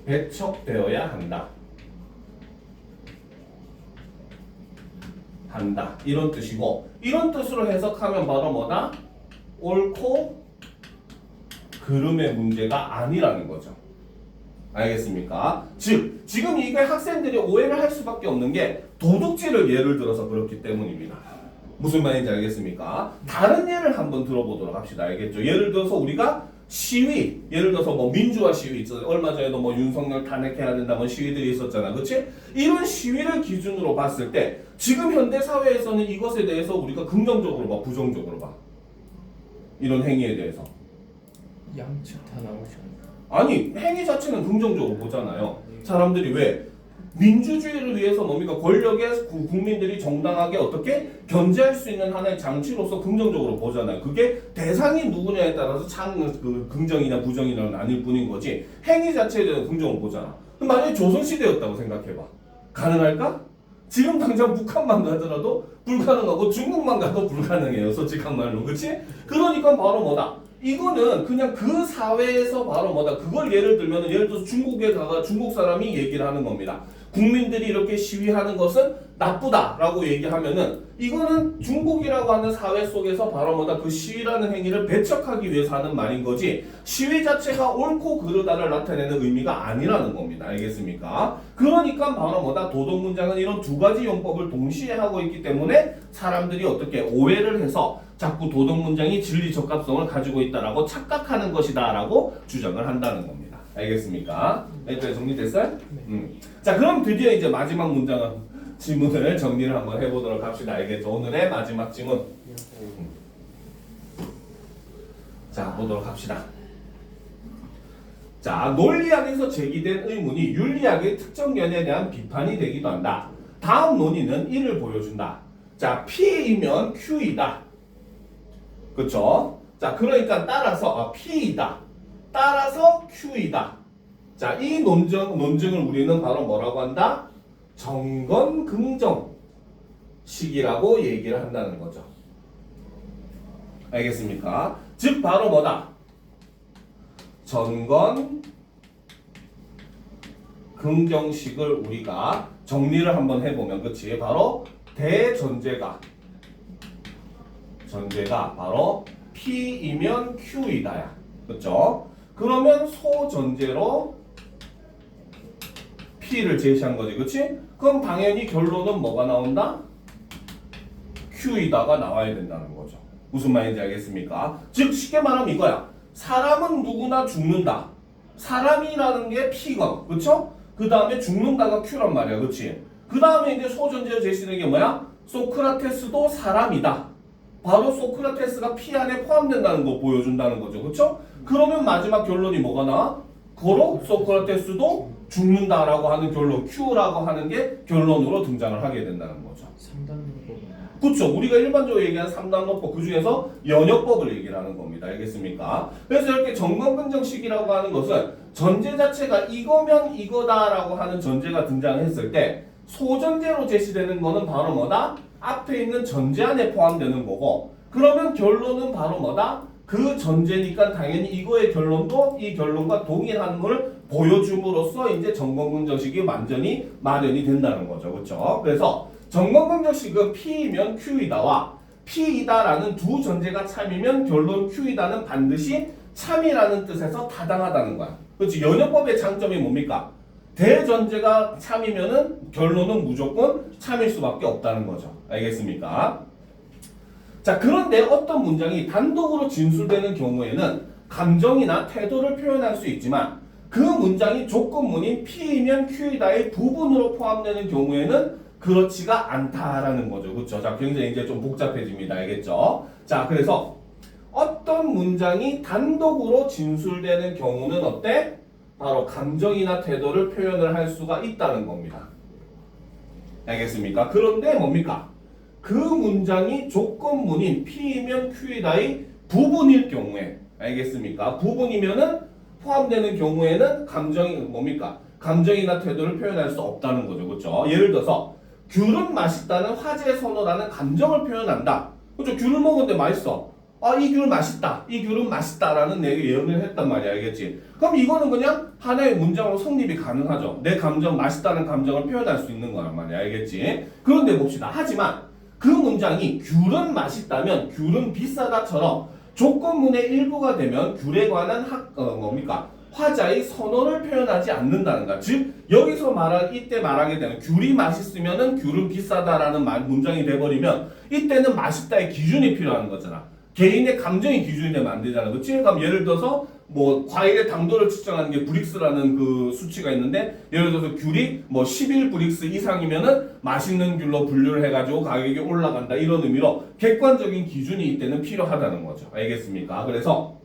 배척되어야 한다. 이런 뜻이고, 이런 뜻으로 해석하면 바로 뭐다? 옳고 그름의 문제가 아니라는 거죠. 알겠습니까? 즉, 지금 이게 학생들이 오해를 할 수밖에 없는 게 도둑질을 예를 들어서 그렇기 때문입니다. 무슨 말인지 알겠습니까? 다른 예를 한번 들어보도록 합시다. 알겠죠? 예를 들어서 우리가 시위, 예를 들어서 뭐 민주화 시위 있잖아요. 얼마 전에도 뭐 윤석열 탄핵해야 된다 뭐 시위들이 있었잖아. 그치? 이런 시위를 기준으로 봤을 때 지금 현대 사회에서는 이것에 대해서 우리가 긍정적으로 봐, 부정적으로 봐. 이런 행위에 대해서.
양측 다 나오셨네.
아니, 행위 자체는 긍정적으로 보잖아요. 사람들이 왜? 민주주의를 위해서 뭡니까? 권력에 국민들이 정당하게 어떻게 견제할 수 있는 하나의 장치로서 긍정적으로 보잖아요. 그게 대상이 누구냐에 따라서 참 긍정이나 부정이나 나뉠 뿐인 거지 행위 자체에 대한 긍정을 보잖아. 그럼 만약에 조선시대였다고 생각해봐. 가능할까? 지금 당장 북한만 가더라도 불가능하고 중국만 가도 불가능해요. 솔직한 말로. 그치? 그러니까 바로 뭐다? 이거는 그냥 그 사회에서 바로 뭐다? 그걸 예를 들면 예를 들어서 중국에 가가 중국 사람이 얘기를 하는 겁니다. 국민들이 이렇게 시위하는 것은 나쁘다라고 얘기하면은 이거는 중국이라고 하는 사회 속에서 바로 뭐다? 그 시위라는 행위를 배척하기 위해서 하는 말인 거지 시위 자체가 옳고 그르다를 나타내는 의미가 아니라는 겁니다. 알겠습니까? 그러니까 바로 뭐다? 도덕 문장은 이런 두 가지 용법을 동시에 하고 있기 때문에 사람들이 어떻게 오해를 해서 자꾸 도덕 문장이 진리 적합성을 가지고 있다라고 착각하는 것이다라고 주장을 한다는 겁니다. 알겠습니까? 여기까지 정리됐어요?
네.
자, 그럼 드디어 이제 마지막 지문을 정리를 한번 해보도록 합시다. 알겠죠? 오늘의 마지막 지문. 자, 보도록 합시다. 자, 논리학에서 제기된 의문이 윤리학의 특정 견해에 대한 비판이 되기도 한다. 다음 논의는 이를 보여준다. 자, P이면 Q이다. 그쵸? 자, 그러니까 따라서 P이다. 따라서 Q이다. 자, 이 논증을 우리는 바로 뭐라고 한다? 정건긍정식이라고 얘기를 한다는 거죠. 알겠습니까? 즉 바로 뭐다? 정건긍정식을 우리가 정리를 한번 해보면, 그치? 바로 대전제가 바로 P이면 Q이다야. 그쵸? 그러면 소전제로 P를 제시한 거지, 그치? 그럼 당연히 결론은 뭐가 나온다? Q이다가 나와야 된다는 거죠. 무슨 말인지 알겠습니까? 즉 쉽게 말하면 이거야. 사람은 누구나 죽는다. 사람이라는 게 P가, 그쵸? 그 다음에 죽는다가 Q란 말이야, 그치? 그 다음에 이제 소전제로 제시되는 게 뭐야? 소크라테스도 사람이다. 바로 소크라테스가 P 안에 포함된다는 거 보여준다는 거죠, 그쵸? 그러면 마지막 결론이 뭐가 나와? 고로 소크라테스도 죽는다라고 하는 결론, Q라고 하는 게 결론으로 등장을 하게 된다는 거죠.
3단계법.
그렇죠. 우리가 일반적으로 얘기하는 3단계법 그 중에서 연역법을 얘기를 하는 겁니다. 알겠습니까? 그래서 이렇게 정건긍정식이라고 하는 것은 전제 자체가 이거면 이거다라고 하는 전제가 등장했을 때 소전제로 제시되는 거는 바로 뭐다? 앞에 있는 전제 안에 포함되는 거고, 그러면 결론은 바로 뭐다? 그 전제니까 당연히 이거의 결론도 이 결론과 동일한 걸 보여줌으로써 이제 정건긍정식이 완전히 마련이 된다는 거죠. 그렇죠? 그래서 정건긍정식은 P이면 Q이다와 P이다라는 두 전제가 참이면 결론 Q이다는 반드시 참이라는 뜻에서 타당하다는 거야. 그렇지? 연역법의 장점이 뭡니까? 대전제가 참이면은 결론은 무조건 참일 수밖에 없다는 거죠. 알겠습니까? 자, 그런데 어떤 문장이 단독으로 진술되는 경우에는 감정이나 태도를 표현할 수 있지만 그 문장이 조건문인 P이면 Q이다의 부분으로 포함되는 경우에는 그렇지가 않다라는 거죠. 그렇죠? 자, 굉장히 이제 좀 복잡해집니다. 알겠죠? 자, 그래서 어떤 문장이 단독으로 진술되는 경우는 어때? 바로 감정이나 태도를 표현을 할 수가 있다는 겁니다. 알겠습니까? 그런데 뭡니까? 그 문장이 조건문인 P이면 Q이다의 부분일 경우에, 알겠습니까? 부분이면은 포함되는 경우에는 감정이 뭡니까? 감정이나 태도를 표현할 수 없다는 거죠. 그렇죠? 예를 들어서 귤은 맛있다는 화제 선호라는 감정을 표현한다. 그렇죠? 귤을 먹었는데 맛있어. 아, 이 귤 맛있다. 이 귤은 맛있다라는 내게 예언을 했단 말이야. 알겠지? 그럼 이거는 그냥 하나의 문장으로 성립이 가능하죠. 내 감정, 맛있다는 감정을 표현할 수 있는 거란 말이야. 알겠지? 그런데 봅시다. 하지만 그 문장이 귤은 맛있다면 귤은 비싸다처럼 조건문의 일부가 되면 귤에 관한 화자의 선호를 표현하지 않는다는 거야. 즉 여기서 이때 말하게 되면 귤이 맛있으면은 귤은 비싸다라는 문장이 돼버리면 이때는 맛있다의 기준이 필요한 거잖아. 개인의 감정이 기준이 되면 안 되잖아. 그치? 그럼 예를 들어서 뭐 과일의 당도를 측정하는 게 브릭스라는 그 수치가 있는데, 예를 들어서 귤이 뭐 11브릭스 이상이면은 맛있는 귤로 분류를 해가지고 가격이 올라간다, 이런 의미로 객관적인 기준이 이때는 필요하다는 거죠. 알겠습니까? 그래서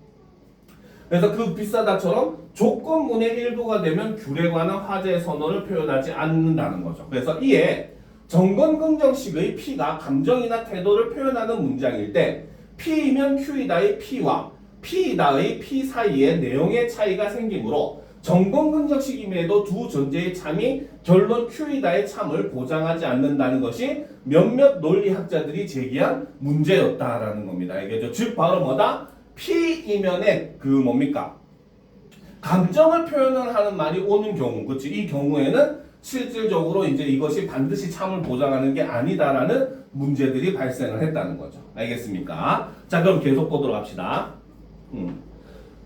그 비싸다처럼 조건문의 일부가 되면 귤에 관한 화제의 선호를 표현하지 않는다는 거죠. 그래서 이에 정건긍정식의 P가 감정이나 태도를 표현하는 문장일 때 P이면 Q이다의 P와 P이다의 P 사이에 내용의 차이가 생기므로 정건긍정식임에도 두 전제의 참이 결론 Q이다의 참을 보장하지 않는다는 것이 몇몇 논리학자들이 제기한 문제였다라는 겁니다. 알겠죠? 즉 바로 뭐다? P이면에 감정을 표현을 하는 말이 오는 경우, 그치? 이 경우에는 실질적으로 이제 이것이 반드시 참을 보장하는 게 아니다라는 문제들이 발생을 했다는 거죠. 알겠습니까? 자, 그럼 계속 보도록 합시다.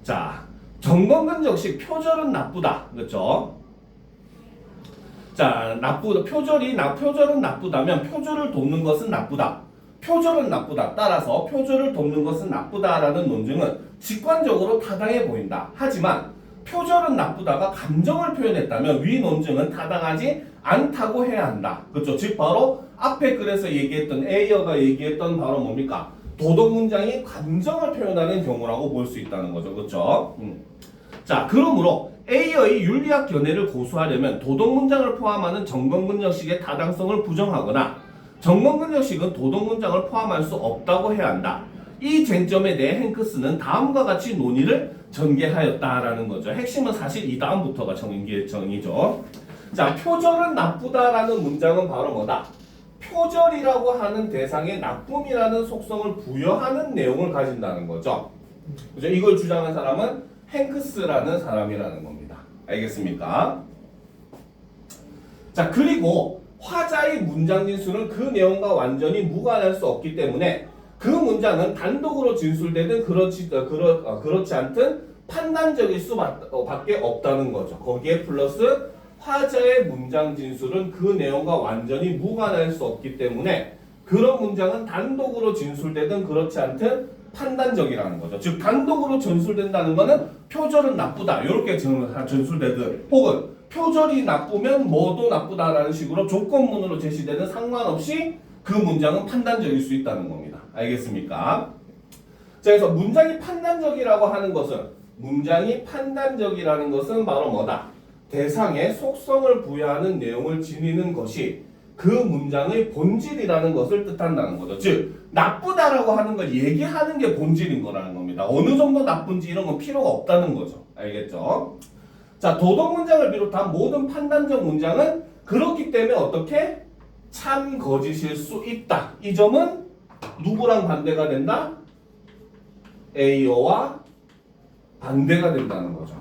자, 정건긍정식 표절은 나쁘다. 그렇죠? 자, 표절은 나쁘다면 표절을 돕는 것은 나쁘다. 표절은 나쁘다. 따라서 표절을 돕는 것은 나쁘다라는 논증은 직관적으로 타당해 보인다. 하지만 표절은 나쁘다가 감정을 표현했다면 위 논증은 타당하지 않다고 해야 한다. 그렇죠? 즉 바로 앞에 글에서 얘기했던 A어가 얘기했던 바로 뭡니까? 도덕 문장이 감정을 표현하는 경우라고 볼 수 있다는 거죠. 그렇죠? 자, 그러므로 A어의 윤리학 견해를 고수하려면 도덕 문장을 포함하는 정건긍정식의 타당성을 부정하거나 정건긍정식은 도덕 문장을 포함할 수 없다고 해야 한다. 이 쟁점에 대해 행크스는 다음과 같이 논의를 전개하였다라는 거죠. 핵심은 사실 이 다음부터가 정의죠. 자, 표절은 나쁘다라는 문장은 바로 뭐다? 표절이라고 하는 대상에 나쁨이라는 속성을 부여하는 내용을 가진다는 거죠. 그죠? 이걸 주장한 사람은 행크스라는 사람이라는 겁니다. 알겠습니까? 자, 그리고 화자의 문장 진술은 그 내용과 완전히 무관할 수 없기 때문에 그 문장은 단독으로 진술되든 그렇지 않든 판단적일 수밖에 없다는 거죠. 거기에 플러스 화자의 문장 진술은 그 내용과 완전히 무관할 수 없기 때문에 그런 문장은 단독으로 진술되든 그렇지 않든 판단적이라는 거죠. 즉 단독으로 전술된다는 거는 표절은 나쁘다 이렇게 전술되든 혹은 표절이 나쁘면 뭐도 나쁘다라는 식으로 조건문으로 제시되는 상관없이 그 문장은 판단적일 수 있다는 겁니다. 알겠습니까? 자, 그래서 문장이 판단적이라고 하는 것은 바로 뭐다? 대상에 속성을 부여하는 내용을 지니는 것이 그 문장의 본질이라는 것을 뜻한다는 거죠. 즉 나쁘다라고 하는 걸 얘기하는 게 본질인 거라는 겁니다. 어느 정도 나쁜지 이런 건 필요가 없다는 거죠. 알겠죠? 자, 도덕 문장을 비롯한 모든 판단적 문장은 그렇기 때문에 어떻게? 참 거짓일 수 있다. 이 점은 누구랑 반대가 된다? A어와 반대가 된다는 거죠.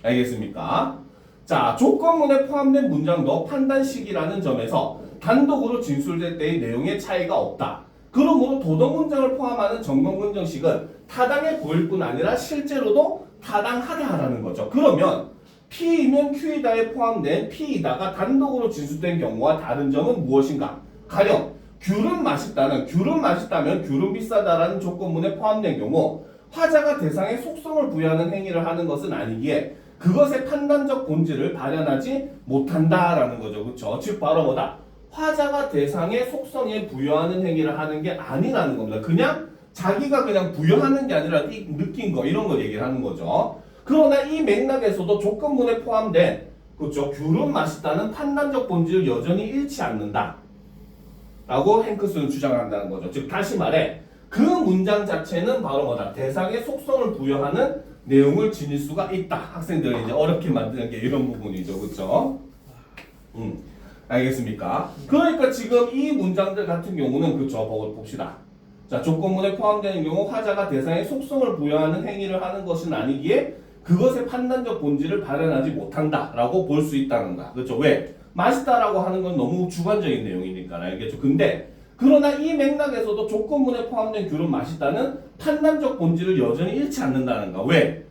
알겠습니까? 자, 조건문에 포함된 문장도 판단식이라는 점에서 단독으로 진술될 때의 내용의 차이가 없다. 그러므로 도덕 문장을 포함하는 정법 문정식은 타당해 보일 뿐 아니라 실제로도 타당하다라는 거죠. 그러면 P이면 Q이다에 포함된 P이다가 단독으로 진술된 경우와 다른 점은 무엇인가? 가령 귤은 맛있다면 귤은 비싸다라는 조건문에 포함된 경우 화자가 대상에 속성을 부여하는 행위를 하는 것은 아니기에 그것의 판단적 본질을 발현하지 못한다라는 거죠. 그렇죠? 즉 바로 뭐다? 화자가 대상의 속성에 부여하는 행위를 하는 게 아니라는 겁니다. 그냥 자기가 그냥 부여하는 게 아니라 느낀 거 이런 걸 얘기를 하는 거죠. 그러나 이 맥락에서도 조건문에 포함된 그렇죠? 귤은 맛있다는 판단적 본질을 여전히 잃지 않는다. 라고 행크스는 주장한다는 거죠. 즉 다시 말해 그 문장 자체는 바로 뭐다? 대상의 속성을 부여하는 내용을 지닐 수가 있다. 학생들이 이제 어렵게 만드는 게 이런 부분이죠. 그렇죠? 알겠습니까? 그러니까 지금 이 문장들 같은 경우는 그렇죠. 봅시다. 자, 조건문에 포함되는 경우 화자가 대상의 속성을 부여하는 행위를 하는 것은 아니기에 그것의 판단적 본질을 발현하지 못한다라고 볼 수 있다는 거야. 그렇죠? 왜? 맛있다라고 하는 건 너무 주관적인 내용이니까 알겠죠? 근데 그러나 이 맥락에서도 조건문에 포함된 귤은 맛있다는 판단적 본질을 여전히 잃지 않는다는 거. 왜?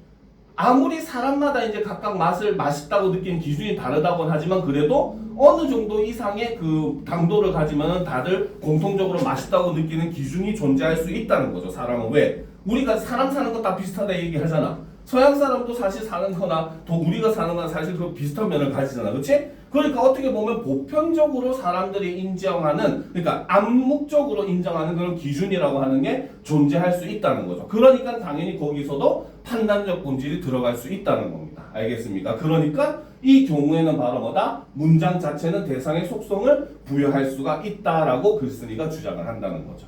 아무리 사람마다 이제 각각 맛을 맛있다고 느끼는 기준이 다르다고는 하지만 그래도 어느 정도 이상의 그 당도를 가지면 다들 공통적으로 맛있다고 느끼는 기준이 존재할 수 있다는 거죠. 사람은 왜? 우리가 사람 사는 거 다 비슷하다 얘기하잖아. 서양 사람도 사실 사는 거나 또 우리가 사는 건 사실 그 비슷한 면을 가지잖아. 그렇지? 그러니까 어떻게 보면 보편적으로 사람들이 인정하는 그러니까 암묵적으로 인정하는 그런 기준이라고 하는 게 존재할 수 있다는 거죠. 그러니까 당연히 거기서도 판단적 본질이 들어갈 수 있다는 겁니다. 알겠습니까? 그러니까 이 경우에는 바로 뭐다? 문장 자체는 대상의 속성을 부여할 수가 있다라고 글쓴이가 주장을 한다는 거죠.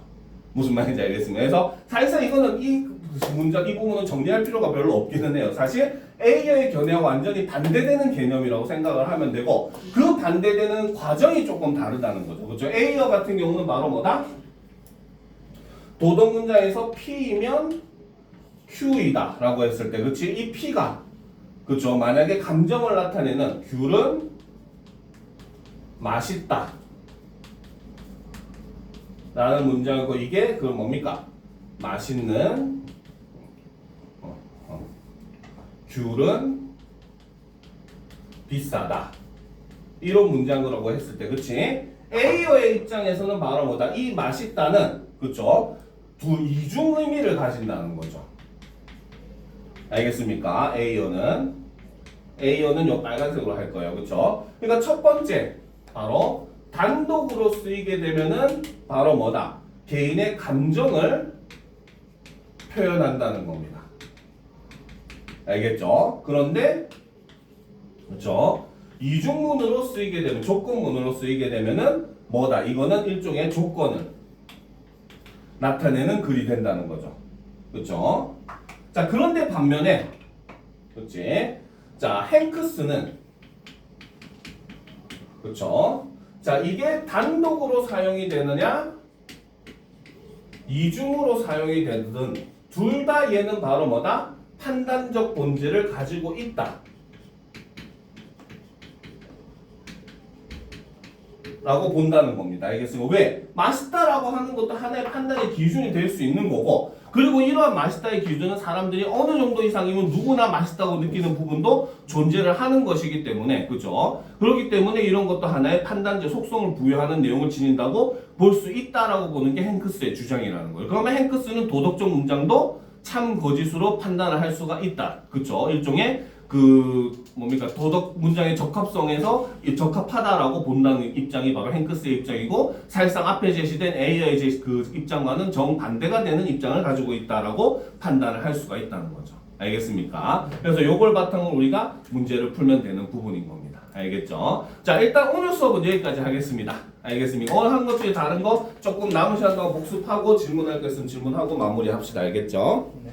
무슨 말인지 알겠습니다. 그래서 사실상 이거는 이 문장 이 부분은 정리할 필요가 별로 없기는 해요. 사실 A어의 견해와 완전히 반대되는 개념이라고 생각을 하면 되고 그 반대되는 과정이 조금 다르다는 거죠. 그렇죠? A어 같은 경우는 바로 뭐다? 도덕 문장에서 P이면 Q이다 라고 했을 때 그렇지? 이 P가 그렇죠? 만약에 감정을 나타내는 귤은 맛있다 라는 문장이고 이게 그 뭡니까? 맛있는 귤은 비싸다. 이런 문장이라고 했을 때, 그치? A어의 입장에서는 바로 뭐다? 이 맛있다는, 그쵸? 이중 의미를 가진다는 거죠. 알겠습니까? A어는 요 빨간색으로 할 거예요. 그쵸? 그러니까 첫 번째, 바로 단독으로 쓰이게 되면은 바로 뭐다? 개인의 감정을 표현한다는 겁니다. 알겠죠? 그런데 그렇죠? 이중문으로 쓰이게 되면 조건문으로 쓰이게 되면은 뭐다? 이거는 일종의 조건을 나타내는 글이 된다는 거죠. 그렇죠? 자, 그런데 반면에 그렇지? 자, 행크스는 그렇죠? 자, 이게 단독으로 사용이 되느냐? 이중으로 사용이 되든 둘 다 얘는 바로 뭐다? 판단적 본질을 가지고 있다. 라고 본다는 겁니다. 알겠습니까? 왜? 맛있다라고 하는 것도 하나의 판단의 기준이 될 수 있는 거고, 그리고 이러한 맛있다의 기준은 사람들이 어느 정도 이상이면 누구나 맛있다고 느끼는 부분도 존재를 하는 것이기 때문에, 그죠? 그렇기 때문에 이런 것도 하나의 판단적 속성을 부여하는 내용을 지닌다고 볼 수 있다라고 보는 게 행크스의 주장이라는 거예요. 그러면 행크스는 도덕적 문장도 참 거짓으로 판단을 할 수가 있다. 그죠? 일종의 도덕 문장의 적합성에서 적합하다라고 본다는 입장이 바로 행크스의 입장이고, 사실상 앞에 제시된 A의 그 입장과는 정반대가 되는 입장을 가지고 있다라고 판단을 할 수가 있다는 거죠. 알겠습니까? 그래서 요걸 바탕으로 우리가 문제를 풀면 되는 부분인 겁니다. 알겠죠? 자, 일단 오늘 수업은 여기까지 하겠습니다. 알겠습니까? 오늘 한 것 중에 다른 거 조금 남은 시간 동안 복습하고 질문할 거 있으면 질문하고 마무리합시다. 알겠죠?
네.